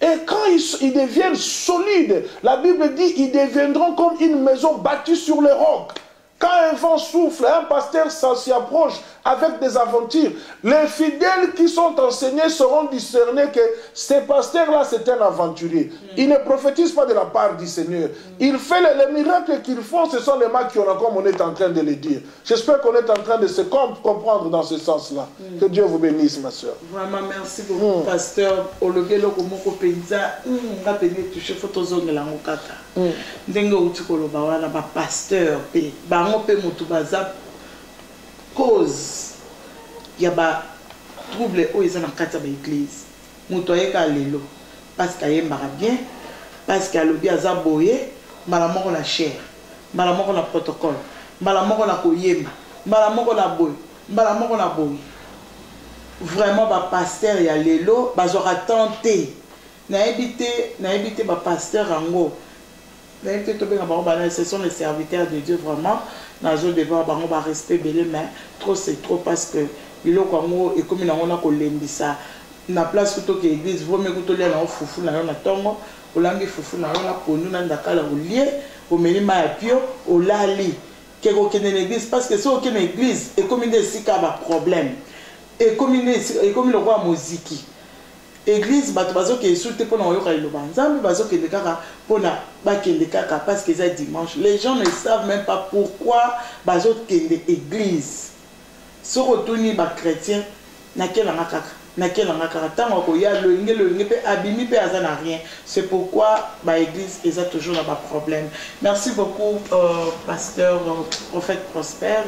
Et quand ils deviennent solides, la Bible dit ils deviendront comme une maison bâtie sur les rocs. Quand un vent souffle, un pasteur s'y approche avec des aventures. Les fidèles qui sont enseignés seront discernés que ce pasteur-là, c'est un aventurier. Il ne prophétise pas de la part du Seigneur. Il fait les miracles qu'il font, ce sont les miracles comme on est en train de les dire. J'espère qu'on est en train de se comprendre dans ce sens-là. Que Dieu vous bénisse, ma soeur. Vraiment, merci beaucoup, pasteur. Ologelo komoko penza, nga pene touché photozonge la ngokata. Ndenge utikolo bawana ba pasteur pe bango pe mutu baza cause ya ba trouble o eza na kati ya ba église. Mutu ayeka lelo parce qu'ayembaka bien, parce qu'alobi aza boye, mbala moko na chair, mbala moko na protocole, mbala moko na koyemba, mbala moko na boye, mbala moko na boye. Vraiment ba pasteur ya lelo bazora tenter na éviter ba pasteur ango Ce sont les serviteurs de Dieu vraiment. Nazo devant bango ba respect belé mais trop c'est trop parce que biloko ngo et comme na ona ko lembisa na place que to ke église vaut mieux que to lia na fufu na na tongo olambi fufu na na ponu na ndakala olie o menima ya pio olali ke ko kene l'église parce que so kene église et comme des sika ba problème et comme le roi moziki église bato bazo ke souté pona oyoka iloba nzambe bazo ke lekaka pona ba ke lekaka parce que c'est dimanche les gens ne savent même pas pourquoi bazo ke l'église so retourni ba chrétien na kelanga kaka tango ko ya le ngelo pe abimi pe azana rien c'est pourquoi ba église eza toujours na ba problème. Merci beaucoup pasteur prophète Prosper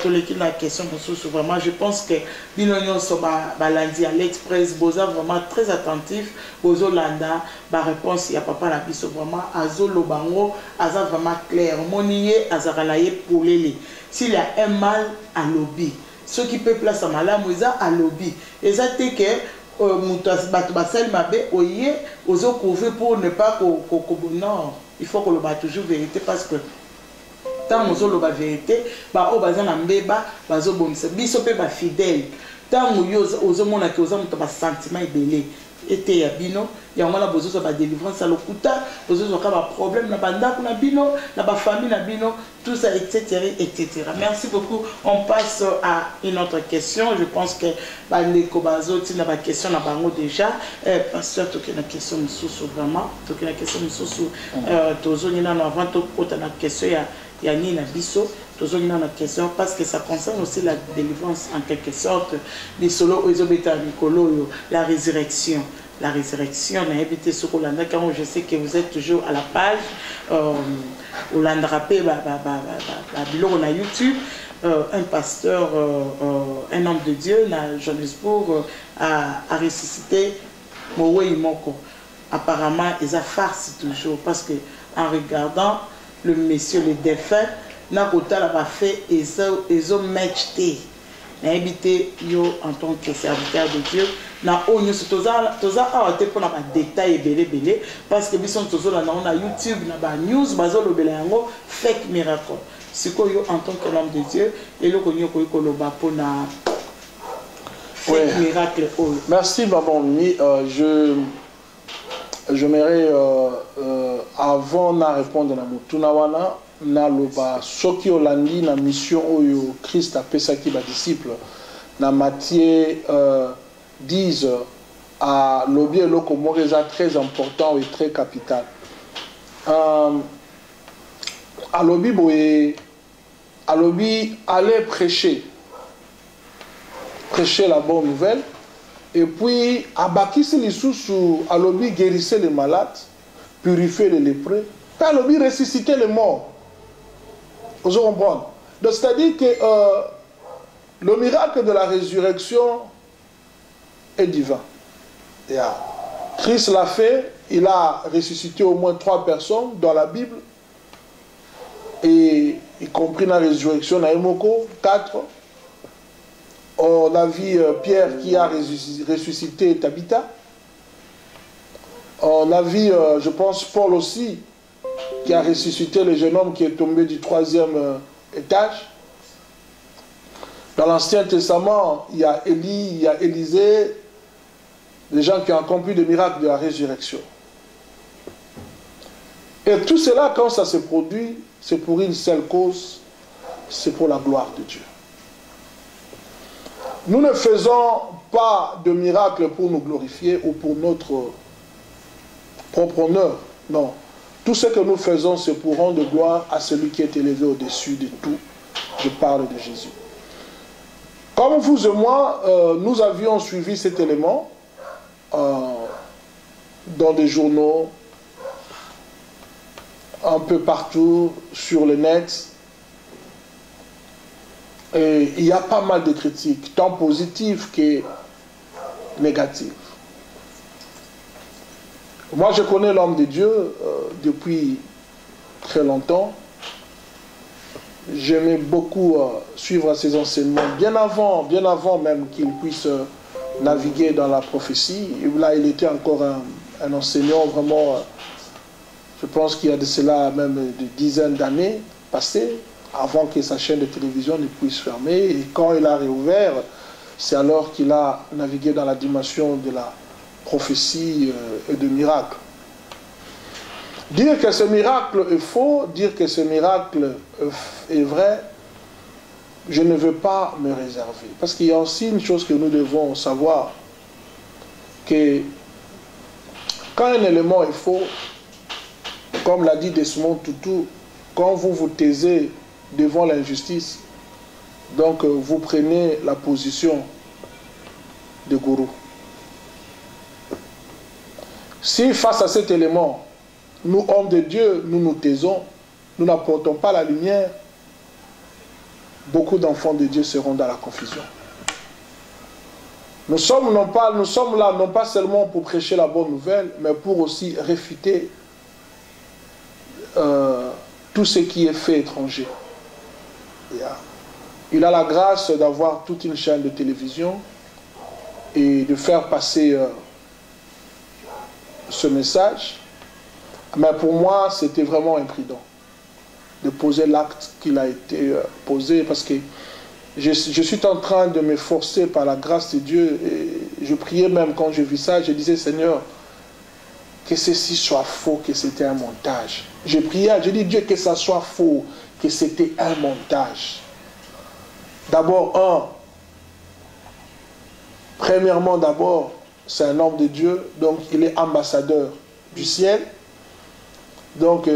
tous les qui la question vraiment je pense que binonyo so ba lundi à l'express boza vraiment très attentif aux Olanda ba réponse ya papa la biso vraiment azolo bango aza vraiment clair monier azakalaye polele s'il y a un mal à lobby ce qui peut placer malamu eza à lobby eza te que mutas bato basel mabe oye ozo couvrir pour ne pas non il faut que le bat toujours vérité parce que tant ozo lo ba vérité ba o bazana mbeba bazo bomisa biso pe ba fidèle tant yo ozo mona ke ozo muto ba sentiment ebele été ya bino ya ngala bozo ba délivrance à lokuta bozo ka ba problème na banda na bino na ba famille na bino tout ça etc. Merci beaucoup. On passe à une autre question. Je pense que bandeko bazo tina ba question na bango déjà pasteur to na question mususu vraiment to na question mususu tozo nina no avant to kota na question ya ni na biso tozo nina na question parce que ça concerne aussi la délivrance en quelque sorte des solo ezobeta mikolo la résurrection. La résurrection, on a évité ce qu'on a quand je sais que vous êtes toujours à la page, on l'a rappelé, on a YouTube, un pasteur, un homme de Dieu, à Johannesburg, a ressuscité Mowe Imoko. Apparemment, ils ont farci toujours parce que en regardant le monsieur, le défunt, n'a pas fait, ils ont matché. On a évité en tant que serviteur de Dieu. Na onyo toza awate pona ba détail belé parce que bison tozo la na YouTube na ba news bazo lobela yango fake miracle siko yo en tant qu'homme de Dieu et le konyo ko loba pona fake miracle. Merci maman Mimi. J'aimerais avant na répondre na mutuna wana na loba soki olandi na mission oyo Christ a pesaki ba disciple na Matthieu 10 à l'objet et le comoreza très important et très capital. À l'objet, aller prêcher la bonne nouvelle et puis à Bakisi les sous à l'objet guérissez les malades, purifier les lépreux, à l'objet ressusciter les morts. Vous comprenez? Donc c'est-à-dire que le miracle de la résurrection est divin. Christ l'a fait, il a ressuscité au moins 3 personnes dans la Bible, et y compris la résurrection à Emoko, 4. On a vu Pierre qui a ressuscité Tabitha. On a vu, je pense, Paul aussi, qui a ressuscité le jeune homme qui est tombé du 3e étage. Dans l'Ancien Testament, il y a Élie, il y a Élisée, des gens qui ont accompli des miracles de la résurrection. Et tout cela, quand ça se produit, c'est pour une seule cause, c'est pour la gloire de Dieu. Nous ne faisons pas de miracles pour nous glorifier ou pour notre propre honneur. Non. Tout ce que nous faisons, c'est pour rendre gloire à celui qui est élevé au-dessus de tout. Je parle de Jésus. Comme vous et moi, nous avions suivi cet élément dans des journaux, un peu partout sur le net. Et il y a pas mal de critiques, tant positives que négatives. Moi, je connais l'homme de Dieu depuis très longtemps. J'aimais beaucoup suivre ses enseignements, bien avant même qu'il puisse naviguer dans la prophétie. Et là, il était encore un enseignant vraiment, Je pense qu'il y a de cela même des dizaines d'années passées, avant que sa chaîne de télévision ne puisse fermer. Et quand il a réouvert, c'est alors qu'il a navigué dans la dimension de la prophétie et de miracle. Dire que ce miracle est faux, dire que ce miracle est vrai, je ne veux pas me réserver. Parce qu'il y a aussi une chose que nous devons savoir, que quand un élément est faux, comme l'a dit Desmond Tutu, quand vous vous taisez devant l'injustice, donc vous prenez la position de gourou. Si face à cet élément, nous, hommes de Dieu, nous nous taisons, nous n'apportons pas la lumière, beaucoup d'enfants de Dieu seront dans la confusion. Nous sommes là non pas seulement pour prêcher la bonne nouvelle, mais pour aussi réfuter tout ce qui est fait étranger. Il a la grâce d'avoir toute une chaîne de télévision et de faire passer ce message. Mais pour moi, c'était vraiment imprudent de poser l'acte qu'il a été posé, parce que je suis en train de me forcer par la grâce de Dieu, et je priais même quand je vis ça, je disais, Seigneur, que ceci soit faux, que c'était un montage. Je priais, je dis, Dieu, que ça soit faux, que c'était un montage. D'abord, premièrement, c'est un homme de Dieu, donc il est ambassadeur du ciel. Donc,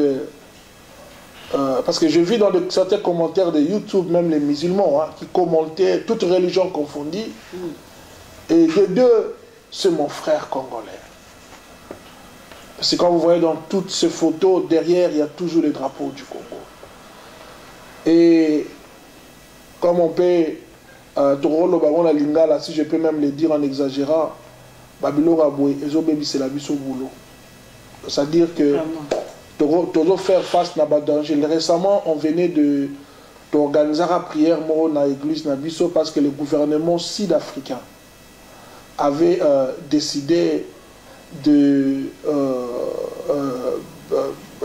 parce que je vis dans certains commentaires de YouTube, même les musulmans, qui commentaient, toutes religions confondues. Et les deux, c'est mon frère congolais. Parce que quand vous voyez dans toutes ces photos, derrière, il y a toujours le drapeau du Congo. Et comme on peut, si je peux même le dire en exagérant, c'est-à-dire que toujours faire face à des dangers. Récemment, on venait d'organiser la prière dans l'église Nabiso parce que le gouvernement sud-africain avait décidé de...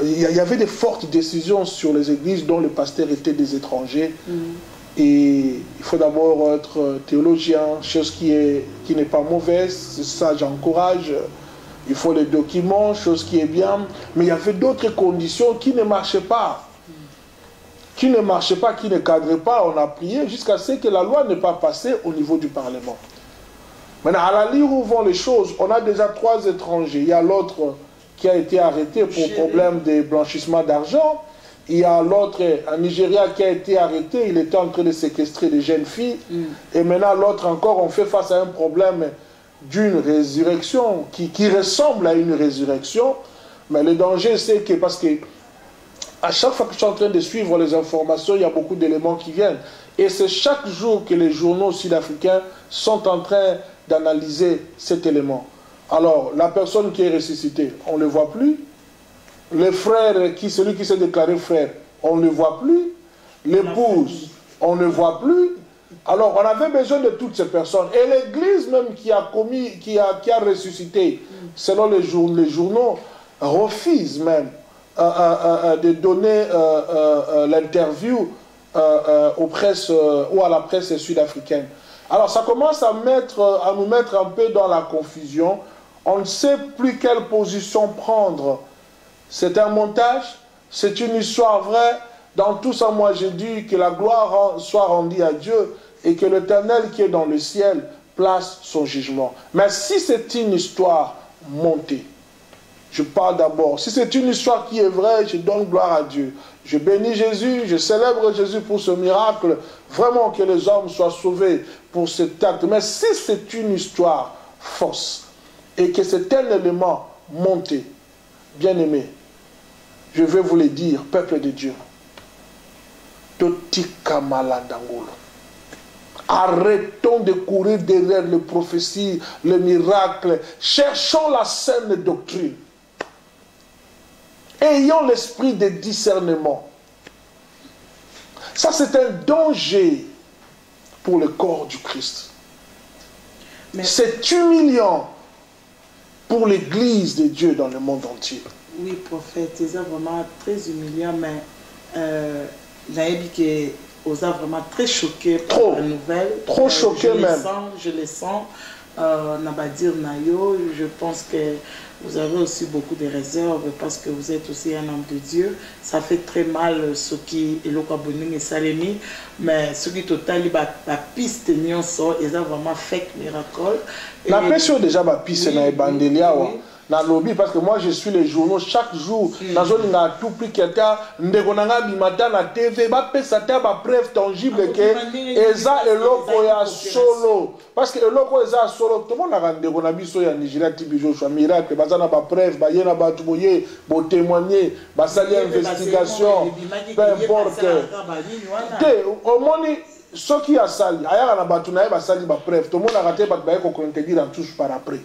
il y avait de fortes décisions sur les églises dont les pasteurs étaient des étrangers. Et il faut d'abord être théologien, chose qui n'est pas mauvaise, ça j'encourage. Il faut les documents, chose qui est bien. Mais il y avait d'autres conditions qui ne marchaient pas. Qui ne marchaient pas, qui ne cadraient pas. On a prié jusqu'à ce que la loi n'ait pas passé au niveau du Parlement. Maintenant, à la ligne où vont les choses, on a déjà 3 étrangers. Il y a l'autre qui a été arrêté pour problème de blanchissement d'argent. Il y a l'autre, un Nigeria, qui a été arrêté. Il était en train de séquestrer des jeunes filles. Et maintenant, l'autre encore, on fait face à un problème d'une résurrection qui ressemble à une résurrection. Mais le danger, c'est que, parce que à chaque fois que je suis en train de suivre les informations, il y a beaucoup d'éléments qui viennent. Et c'est chaque jour que les journaux sud-africains sont en train d'analyser cet élément. Alors, la personne qui est ressuscitée, on ne le voit plus. Le frère, celui qui s'est déclaré frère, on ne le voit plus. L'épouse, on ne le voit plus. Alors, on avait besoin de toutes ces personnes. Et l'Église même qui a ressuscité, selon les journaux, refuse même de donner l'interview aux presses ou à la presse sud-africaine. Alors, ça commence à nous mettre un peu dans la confusion. On ne sait plus quelle position prendre. C'est un montage, c'est une histoire vraie. Dans tout ça, moi, j'ai dit que la gloire soit rendue à Dieu et que l'Éternel qui est dans le ciel place son jugement. Mais si c'est une histoire montée, je parle d'abord. Si c'est une histoire qui est vraie, je donne gloire à Dieu. Je bénis Jésus, je célèbre Jésus pour ce miracle. Vraiment que les hommes soient sauvés pour cet acte. Mais si c'est une histoire fausse et que c'est un élément monté, bien aimé, je vais vous le dire, peuple de Dieu, Totika Malandangolo. Arrêtons de courir derrière les prophéties, les miracles. Cherchons la saine doctrine. Ayons l'esprit de discernement. Ça, c'est un danger pour le corps du Christ. C'est humiliant pour l'Église de Dieu dans le monde entier. Oui, prophète, c'est vraiment très humiliant, mais Naïbi qui aux a vraiment très choqué par la nouvelle. Trop choqué même. Je les sens. Nabadir Nayo, je pense que vous avez aussi beaucoup de réserves parce que vous êtes aussi un homme de Dieu. Ça fait très mal ce qui est le Kaboning et Salemi, mais ce qui est total, la piste n'y sort, ils ont vraiment fait miracle. La pression déjà, la piste n'a pas dans le lobby parce que moi je suis les journaux chaque jour dans zone na tout prix qui était ndegonanga bimata na TV ba pesa ta ba preuve tangible que eza eloko ya solo parce que eloko eza solo tout le monde a ndegona biso ya Nigeria tibi Joshua miracle bazana ba preuve ba yena ba tuboye bo témoigner ba sali investigation peu importe te au moni ce qui a sali aya na batu na ba sali ba preuve tout le monde a raté ba ko contredire en touche par après.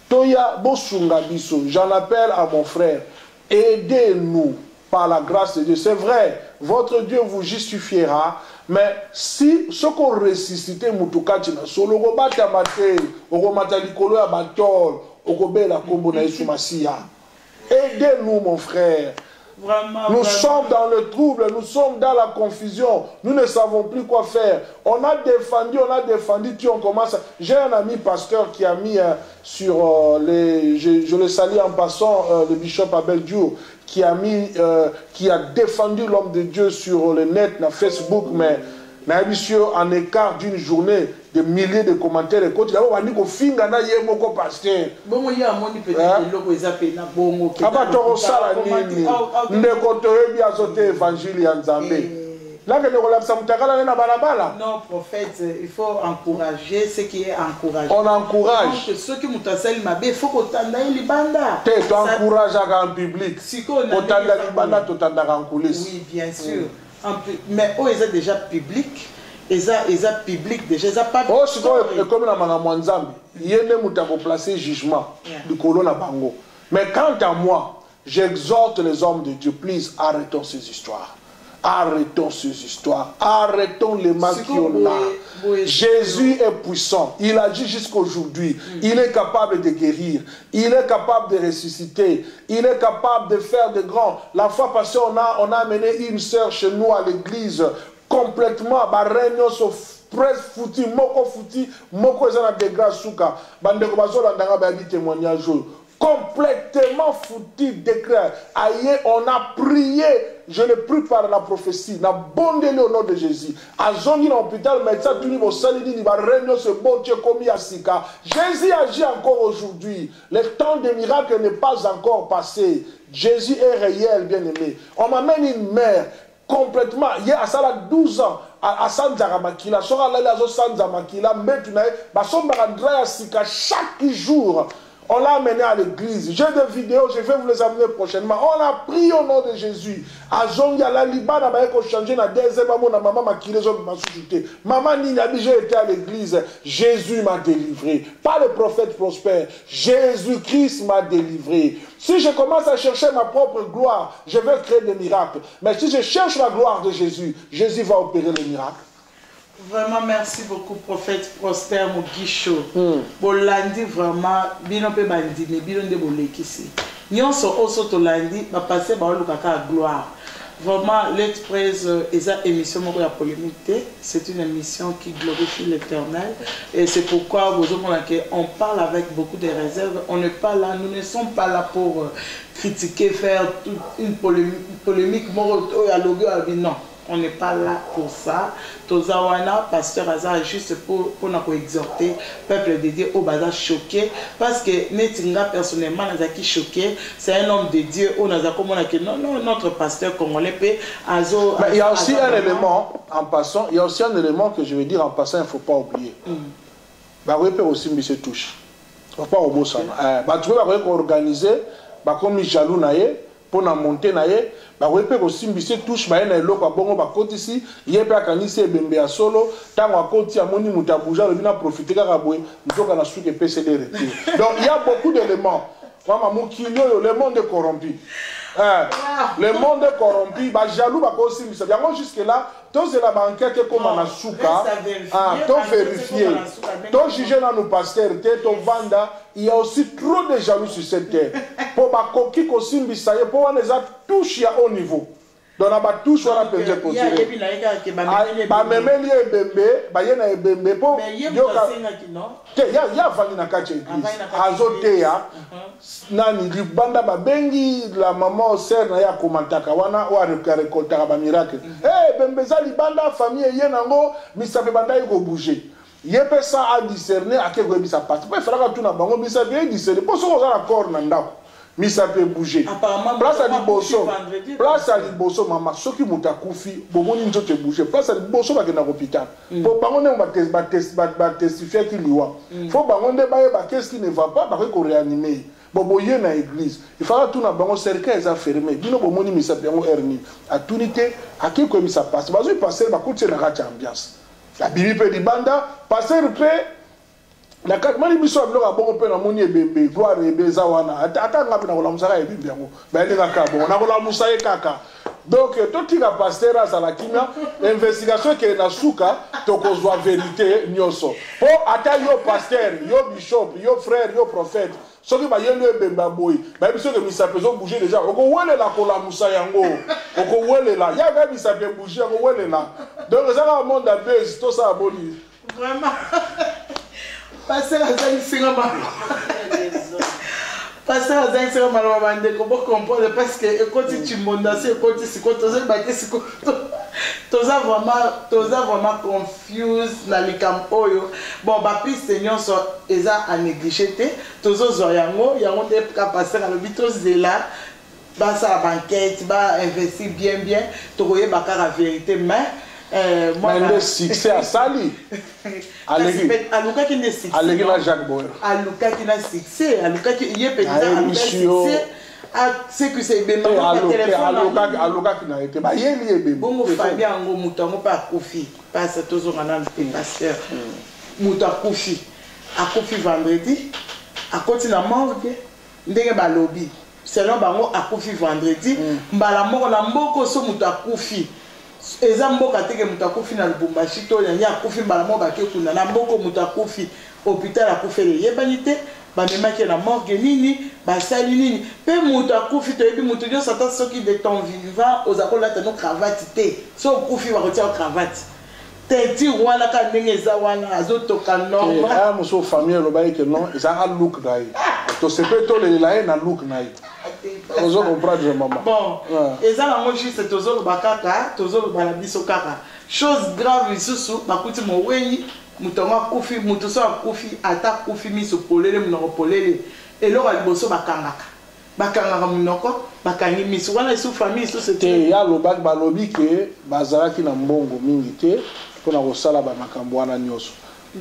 Toya Bosunga Biso, j'en appelle à mon frère, aidez-nous par la grâce de Dieu. C'est vrai, votre Dieu vous justifiera, mais si ce qu'on ressuscite, Mutukachina, solo gobata mate, ogomata likolo ya batol, ogobela kombo na Yesu Masia. Aidez-nous, mon frère. Vraiment, nous sommes dans le trouble, nous sommes dans la confusion, nous ne savons plus quoi faire. On a défendu, puis on commence. J'ai un ami pasteur qui a mis sur les. Je le salue en passant, le bishop Abel Diour, qui a défendu l'homme de Dieu sur le net, sur Facebook, mais en écart d'une journée, des milliers de commentaires. Et quand il a dit qu'on finit dans le pasteur. Bon, il y a un monde peut-être que les appels na bongo. Non, prophète, il faut encourager ce qui est encouragé. On encourage. Donc, ceux qui m'ont tassé, il faut qu'on t'en aille les bandas. Tu encourages en public. Si on en coulisses. Oui, bien sûr. Mais eux, ils sont déjà publics. Ils sont publics déjà. Ils sont pas. Oh, c'est comme la Mangamouanzambi. Il y a des placé jugement du colon à Bango. Mais quant à moi, j'exhorte les hommes de Dieu, please, arrêtons ces histoires. Arrêtons ces histoires. Arrêtons les mal qu'on a. Jésus est puissant. Il agit jusqu'aujourd'hui. Il est capable de guérir. Il est capable de ressusciter. Il est capable de faire de grands. La fois passée, on a amené une sœur chez nous à l'église complètement. Presque foutu, moko fouti, moko ezana de grâce souka. Bandeko bazola ndanga ba bi témoignage. Complètement foutu décret. Aïe, on a prié. Je l'ai pris par la prophétie. N'a bondé au nom de Jésus. À Zongi dans l'hôpital, médecin tuni au salidi ni ba réunion ce bon Dieu commis à Sika. Jésus agit encore aujourd'hui. Le temps des miracles n'est pas encore passé. Jésus est réel, bien aimé. On m'amène une mère complètement. Il y a ça là 12 ans. À Sanzara Makila, Sora Lala Sanza Makila, maintenant, Basombarandra Sika chaque jour. On l'a amené à l'église. J'ai des vidéos, je vais vous les amener prochainement. On a prié au nom de Jésus. À Zongia, la Liban, a changé na deuxième maman m'a quitté, m'a sous-juté. Maman Ninabi, j'ai été à l'église. Jésus m'a délivré. Pas le prophète prospère. Jésus-Christ m'a délivré. Si je commence à chercher ma propre gloire, je vais créer des miracles. Mais si je cherche la gloire de Jésus, Jésus va opérer les miracles. Vraiment, merci beaucoup, prophète Prosper Mugisho. Bolandi vraiment, binope bandi, mais bilonde bolekisi. Nyonso oso to landi, ba passer ba lukaka gloire. Vraiment, Let's Praise est une émission de polémique. C'est une émission qui glorifie l'Éternel. Et c'est pourquoi on parle avec beaucoup de réserves. On n'est pas là, nous ne sommes pas là pour critiquer, faire toute une polémique. Non. On n'est pas là pour ça. Tozawana, pasteur Hazard, juste pour nous exhorter, peuple de Dieu, au bazar choqué. Parce que Netinga, personnellement, nous a choqué. C'est un homme de Dieu. On a comme non, notre pasteur congolais peut. Il y a aussi un élément, en passant, il y a aussi un élément que je vais dire en passant, il ne faut pas oublier. Oui, peut aussi me se touche. Il ne faut pas oublier ça. Tu peux organiser, comme jaloux pour monter naie. Oui, peut aussi me se touche. Il y a pas kanisi ebembe ya solo tango akoti amoni mutabuja le bina profiter kaka boye nzoka na suki PC de retire. Donc il y a beaucoup d'éléments. Le monde est corrompu. Le monde est corrompu, bah jaloux, bah aussi, mais jusque là, tous la banquette comme on a souka, tous vérifier, tous juger dans nos pasteurs, tous vanda, il y a aussi trop de jaloux sur cette terre. Pour bah coquille aussi, bisaye, pour on les a touché à haut niveau. Donc on a touché à la peut-être pour tirer. Bah même lié bébé, bah y en a bébé pour. Il y a vangi na kache église. Azote ya. Nani libanda ba bengi la maman sœur na ya komantaka wana wa récoltera ba miracle. Eh bembe za libanda famille ye nango misape banda yiko bouger. Yé ça à discerner à quel goût ça passe. Pas faire tout na bango bisa bien discerner. Pour ça on a l'accord na ndako. Misa peut bouger. Place à Liboso. Place à Liboso, maman. Ce qui m'a koufi, bon, on te bouger. Place à Liboso, va dans l'hôpital. Pour pas on va testifier qu'il y a. Faut pas on débat qu'est-ce qui ne va pas, parce qu'on réanimer. Bon, bon, y a dans l'église. Il faut tout na bango cercle est fermé. Bino bon moni misa bien hernie. À tout unité, à qui comme ça passe. Parce que passer va coûter la racha ambiance. La bibi peut di banda, passer le paix. La katmani biso ablo ka bongo pe na moni ebembe gloire ebeza wana ata ngapi na kola musaka ebembe yango ba elinga ka bongo na kola musaye kaka donc to tika pasteur azala kimia investigation ke na suka to kozwa vérité nyoso po ata yo pasteur yo bishop yo frère yo prophète soki ba yelo ebembe boy ba biso ke misa pezo bouger déjà oko wele la kola musaye yango oko wele la ya ga misa pe bouger oko wele la donc ça va monde à base tout ça aboli vraiment. Pasteur Azali Singama. Pasteur Azali Singama Malwabande, comment comprendre parce que quand tu montes dans ce côté, c'est quand tu as battu ce côté. Tu as vraiment confus dans les camps. Bon, bah, puis Seigneur sont à négliger. Tu as yango, yango des pasteur à l'hôpital de là. Bah, ça banquette, bah, investir bien, tu as la vérité, mais. Moi, le succès à Sali. Aluka qui ne succès. Aluka Jacques Boer. Aluka qui n'a succès. Aluka qui y est peut-être Aluka succès. C'est que c'est bien. Aluka qui n'a été. Bah y est bien. Bon, famille en gros mouton pas Kofi. Passe toujours en an de pasteur. Mouton Kofi. À Kofi vendredi. À côté de la morgue. Ndenge ba lobby. Selon bango à Kofi vendredi. Mbala moko na mboko so mouton Kofi. Eza mboka teke mutakufi na Lubumbashi to ya kufi mbala mo ba ke kuna na mboko mutakufi hôpital akufi le yebanite ba memaki na morgue nini ba sali nini pe mutakufi to yebi mutu yo sata soki de ton vivant ozakola ta no cravate te so kufi ba kotia cravate tenti wana ka ndenge za wana azotoka normal ah muso famille lo ba ke non eza a look dai to se peut to le la na look nai. Bon, et ça, la mochi, c'est toujours le bakaka, toujours le balabiso kaka. Chose grave, ici, ma kuti mo wei, mutoma kufi, mutoso a kufi, ata kufi mi so polele, munoko polele. Et là, il bosso bakangaka. Bakangaka munoko, bakangi mi so. Wana isu famille, isu c'est. Il y a le bak balobi que bazara ki na mbongo mingi te, pour na kosala ba makambo wana nyoso.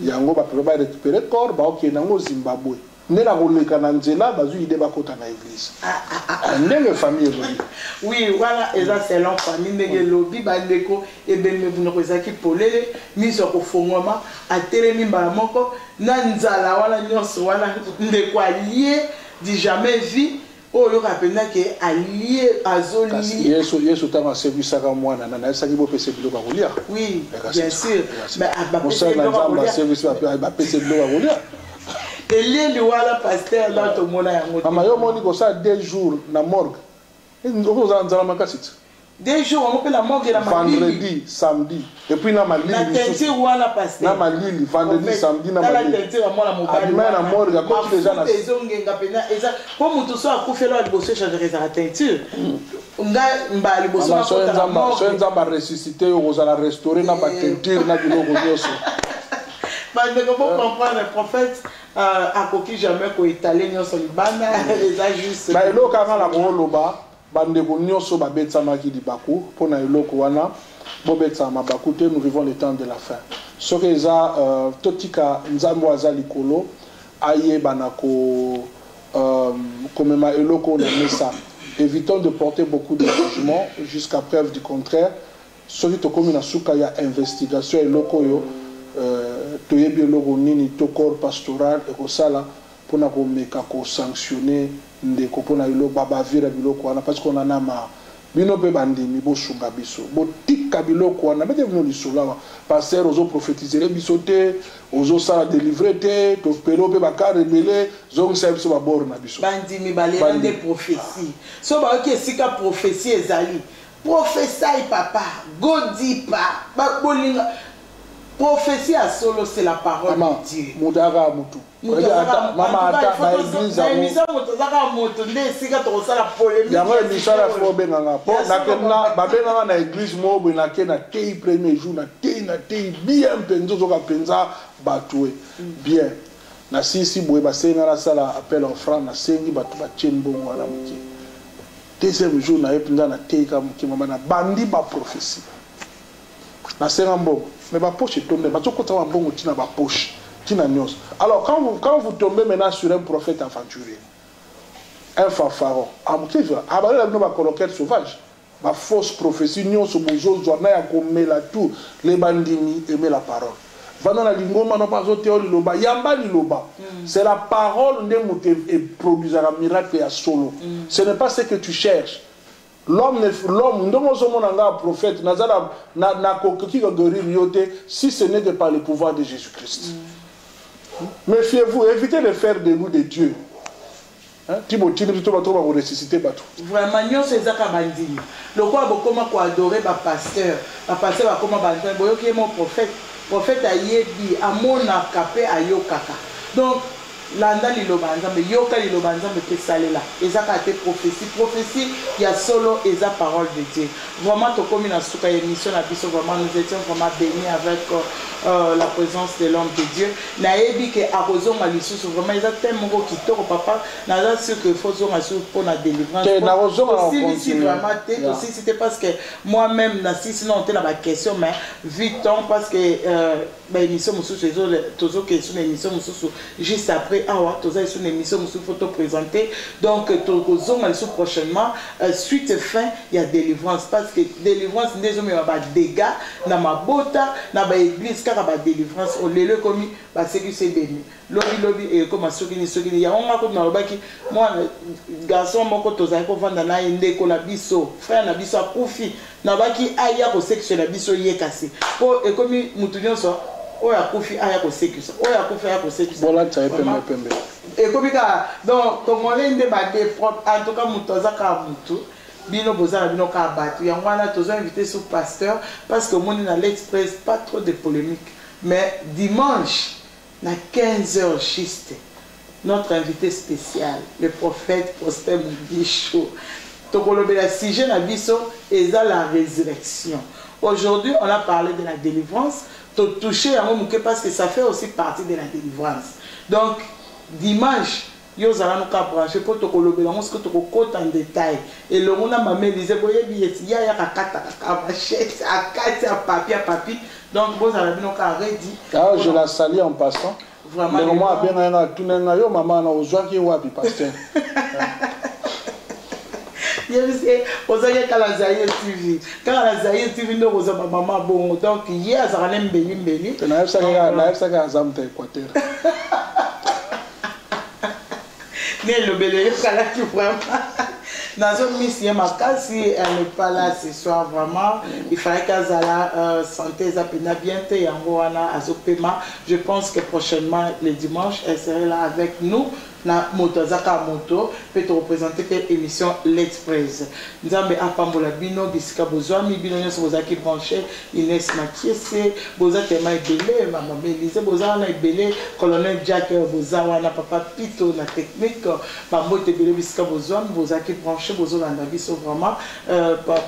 Yango ba peut ba récupérer corps, ba ok nango Zimbabwe. Nena koleka na nzela bazui ide bakota na église. Ndenge famille lobi. Oui, voilà, et ça c'est l'enfant famille ndenge lobi bandeko et bembe bunoko ezaki polele miso ko fongoma atelemi mbala moko na nzala wala nyonso wala ndeko allié dit jamais vu oyo kapenda ke allié azoli. Yesu tama service aka mwana na esaki bo pese bilo ba kolia. Oui, bien sûr. Mais ba pese bilo ba service ba pese bilo ba kolia. Et les voilà pasteur dans ton monde à un maman yo moni ko ça 2 jours na morgue. Nous allons makasite. 2 jours on peut la morgue la vendredi, samedi et puis na malili. Na tenti wala pasteur. Na malili vendredi, samedi na malili. Na tenti wa mwana mobali. Na morgue à côté déjà na. Ezongenga pena eza comme tout ça ko fait là liboso changer sa teinture. Nga mba liboso na kota la morgue. So nzamba ressusciter yo ko la restaurer na ba teinture na biloko nyoso. Parce que pour comprendre le prophète a coquille jamais ko étaler nyonso libana les ajustes. Ba eloko kana la ko loba bande ko nyonso ba betsama ki libaku pona eloko wana bo betsama baku te nous vivons les temps de la fin. Ce que za totika nzambo azali kolo aye banako komema eloko na mesa. Évitons de porter beaucoup de jugements jusqu'à preuve du contraire. Ce qui to komi na suka ya investigation eloko yo toyebi eloko nini to corps pastoral ekosala pour na komeka ko sanctionner ndeko pour na ilo baba vira biloko wana parce qu'on en a marre. Bino pe bandimi bo sunga biso bo tika biloko wana bete vino lisolawa pasteur ozo prophétiser biso te ozo sala délivrer te to pelo pe baka rebele zong sa biso ba bor na biso bandimi balera de prophétie so ba ki esika prophétie ezali prophétie papa godi pa ba bolinga prophétie à solo c'est la parole de Dieu mudara mutu mama ata na église na émission motozaka moto nde esika tokosala polémique yango émission la fo benganga po nakena babenganga na église mo bo na ke na tei premier jour na tei bien penzo zoka penza batwe bien na sisi boye basenga la sala appel offrande na sengi batu ba tchembongo na muki deuxième jour na epinda na tei ka muki mama na bandi ba prophétie na senga mbongo mais ba poche tombe ba tokota wa mbongo tina ba poche. Alors, quand vous tombez maintenant sur un prophète aventurier, un fanfaron, sauvage, ma fausse prophétie, les bandits aimaient la parole. C'est la parole qui produit un miracle à solo. Ce n'est pas ce que tu cherches. L'homme, prophète, si ce n'est que par le pouvoir de Jésus-Christ. Méfiez-vous, évitez de faire de nous des dieux. Timothée, nous ressusciter bateau. Vraiment, nous sommes bandits. Le quoi, comment adorer le pasteur va comment bandit. Mon prophète a yebi, a mon capé a yokaka. Donc, landa liloba nzambe yoka liloba nzambe pe salela ezaka te prophétie il y a solo eza parole de Dieu vraiment to comme na suka émission na biso vraiment nous étions vraiment bénis avec la présence de l'homme de Dieu na yebi ke akozonga lisusu vraiment eza tellement kitoko papa na za sûr que faut zonga sur pour la délivrance aussi vraiment te aussi c'était parce que moi-même na si sinon on a la question mais vite parce que ba émission mususu tozo que sur émission mususu juste après awa toza sur émission mususu photo présenter donc tozo mal sous prochainement suite fin il y a délivrance parce que délivrance ndezo me ba dégâts na mabota na ba église kaka ba délivrance au lelo komi ba sécurité béni lobby et comme sokini ya on ko na lobaki moi garçon moko toza ko vanda na ndeko la biso frère na biso akufi na baki aya ko section na biso yekasi po e komi mutu nyonso oya kufi aya ko sécurité oya kufi aya ko sécurité voilà tsaye pembe et komi ka donc congolais ndé ba de propre en tout cas mutu zaka mutu bino bozana bino ka batu yango wana tozo invité sous pasteur parce que mon na l'express pas trop de polémique mais dimanche à 15h juste, notre invité spécial, le prophète Prosper Mugisho. Le sujet est la résurrection. Aujourd'hui, on a parlé de la délivrance. Touché à mon parce que ça fait aussi partie de la délivrance. Donc, dimanche, yo zala no ka brancher pour to kolobela ngo ce que to kokota en détail et le monde m'a mélisé boye billet ya ya kakata ka machette akati a papier donc vous avez bien ka ready ah je la salue en passant vraiment le moment bien na tunenga yo mama na ozwaki wapi pasteur yebise ozaki kala Zaïre TV kala Zaïre TV ndo koza maman bon donc hier ça rane mbeli na yebsaka azamta Équateur le bébé qui vraiment dans une mission si elle n'est pas là ce soir vraiment il fallait qu'elle santé bien je pense que prochainement le dimanche elle serait là avec nous na moto zaka moto peut te représenter quelle émission l'Express nzambe apambola bino bisika bozwami bino nyonso bozaki branché Inès Makiese bozatema ebele mama Belize bozana ebele colonel Jack bozawa na papa Pito na technique bambote ebele bisika bozwami bozaki branché bozolanda biso vraiment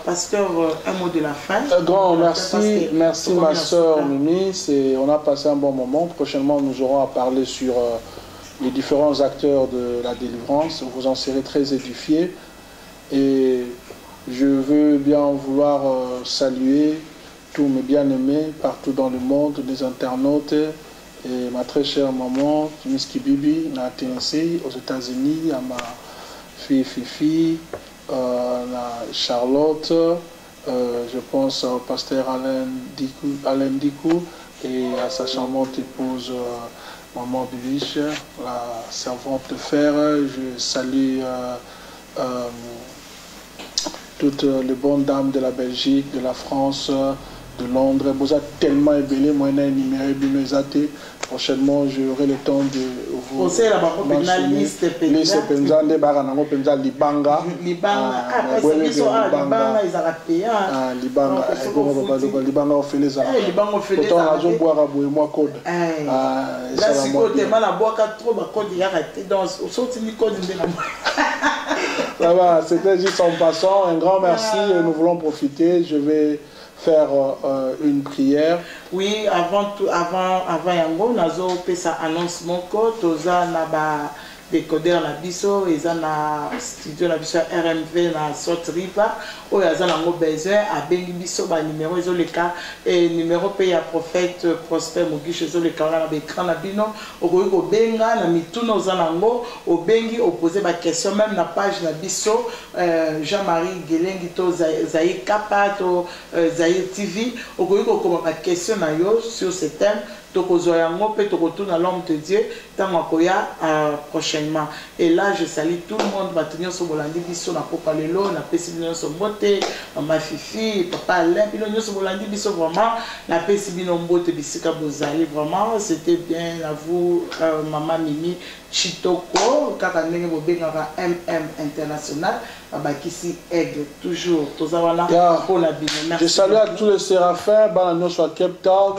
pasteur un mot de la fin. Un grand merci ma soeur Mimi, on a passé un bon moment. Prochainement nous aurons à parler sur les différents acteurs de la délivrance, vous en serez très édifiés. Et je veux bien vouloir saluer tous mes bien-aimés partout dans le monde, les internautes, et ma très chère maman, Miski Bibi, à Tennessee, aux États-Unis, à ma fille Fifi, à Charlotte, je pense au pasteur Alain Dikou et à sa charmante épouse Maman Bibiche, la servante de fer. Je salue toutes les bonnes dames de la Belgique, de la France, de Londres. Vous êtes tellement ébélés, moi, je numéro binoisate. Prochainement, j'aurai le temps de vous mentionner liste penza nde baka nango penza libanga libanga ofeleza pourtant azobwaka boye mwa code ça va, c'était juste en passant. Un grand merci et nous voulons profiter. Je vais faire une prière. Oui, avant yango nazo pesa annonce moko toza na ba décodeur na biso eza na studio na biso RMV na Salt River oyo aza nango besoin abengi biso ba numéro ezoleka et numéro pe ya prophète Prosper Mugisha ezoleka na ba écran na bino okoki kobenga na mituna oza nango obengi opposer ba question même na page na biso Jean-Marie Gelengi to Zaïr Kapa to Zaïr TV okoki kokoma ba question na yo sur ce thème tokozoyango pe tokotuna l'homme de Dieu tango koya prochainement. Et là je salue tout le monde batunyo so bolandi biso na popa lelo na pesi bino so mbote mama Fifi papa Alain bino so bolandi biso vraiment na pesi bino mbote bisika bozali vraiment c'était bien à vous maman Mimi Chitoko kaka ndenge bobengaka MM International abakisi aigle toujours tozawana pour la bino. Je salue à tous les séraphins bana so Cape Town.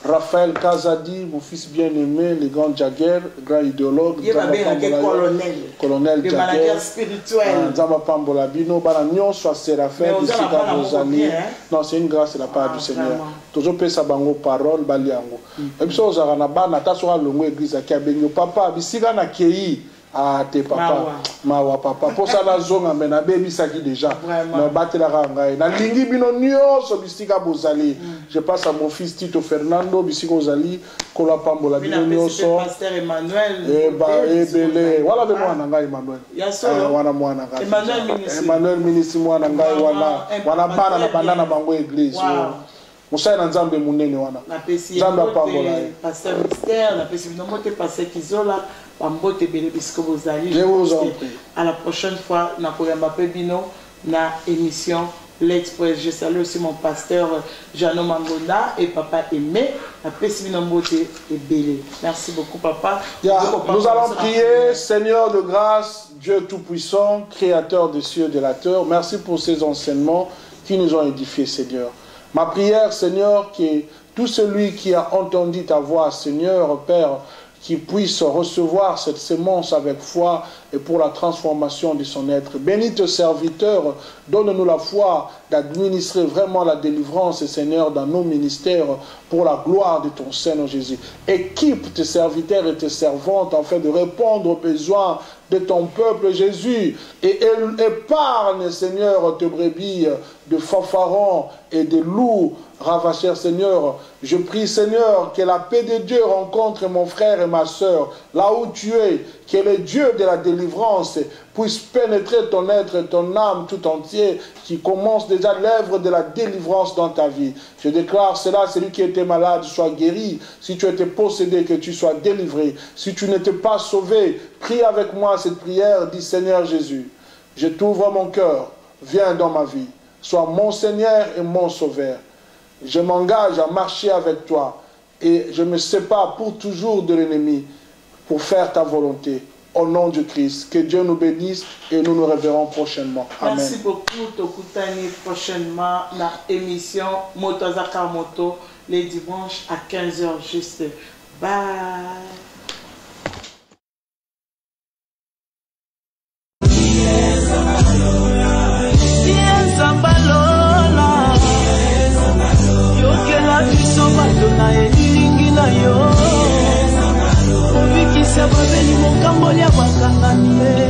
Raphaël Kazadi, mon fils bien-aimé, le grand Jagger, le grand idéologue, colonel Jagger, spirituel. Nzamba Pambola Bino, Banagnon, soit Séraphin, non, c'est une grâce de la part du Seigneur. Toujours pesa bango parole, baliango. Et puis, on a bana, ta sera longue église qui a béni papa, bisiga na kei. Ah, tes papa, mawa papa. Pour ça, la zone, mais na baby ça qui déjà. Na battre la rangaï. Na lingi bino nyo, bisika bozali. Je passe à mon fils Tito Fernando, bisika bozali. Kola pambola bino nyo so. Pasteur Emmanuel. Ebele. Voilà de moi nanga Emmanuel. Wana moi nanga. Emmanuel ministre moi nanga wana bana na bandana bango église. Moussa na nzambe munene wana. Nzambe pambola. Pasteur Mystère, na pesi bino mote pasteur Kizola. Je vous en prie. À la prochaine fois, na na émission L'Express. Je salue aussi mon pasteur Jano Mangonda et papa Aimé. Merci beaucoup papa. Nous allons prier. Seigneur de grâce, Dieu Tout-Puissant, Créateur des cieux et de la terre. Merci pour ces enseignements qui nous ont édifiés, Seigneur. Ma prière, Seigneur, que tout celui qui a entendu ta voix, Seigneur, Père, qui puisse recevoir cette sémence avec foi et pour la transformation de son être. Bénis tes serviteurs, donne-nous la foi d'administrer vraiment la délivrance, Seigneur, dans nos ministères pour la gloire de ton Seigneur Jésus. Équipe tes serviteurs et tes servantes afin de répondre aux besoins de ton peuple Jésus et épargne, Seigneur, tes brebis de fanfarons et de loups ravageurs, Seigneur. Je prie, Seigneur, que la paix de Dieu rencontre mon frère et ma soeur là où tu es, que le Dieu de la délivrance puisse pénétrer ton être et ton âme tout entier, qui commence déjà l'œuvre de la délivrance dans ta vie. Je déclare cela, celui qui était malade soit guéri, si tu étais possédé, que tu sois délivré, si tu n'étais pas sauvé, prie avec moi cette prière, dis Seigneur Jésus, je t'ouvre mon cœur, viens dans ma vie, sois mon Seigneur et mon Sauveur. Je m'engage à marcher avec toi et je me sépare pour toujours de l'ennemi pour faire ta volonté. Au nom de Christ, que Dieu nous bénisse et nous nous reverrons prochainement. Amen. Merci beaucoup. Tokutani prochainement la émission Motozaka Moto les dimanches à 15h juste. Bye. Obikisa babeli mokambo ya bakanganie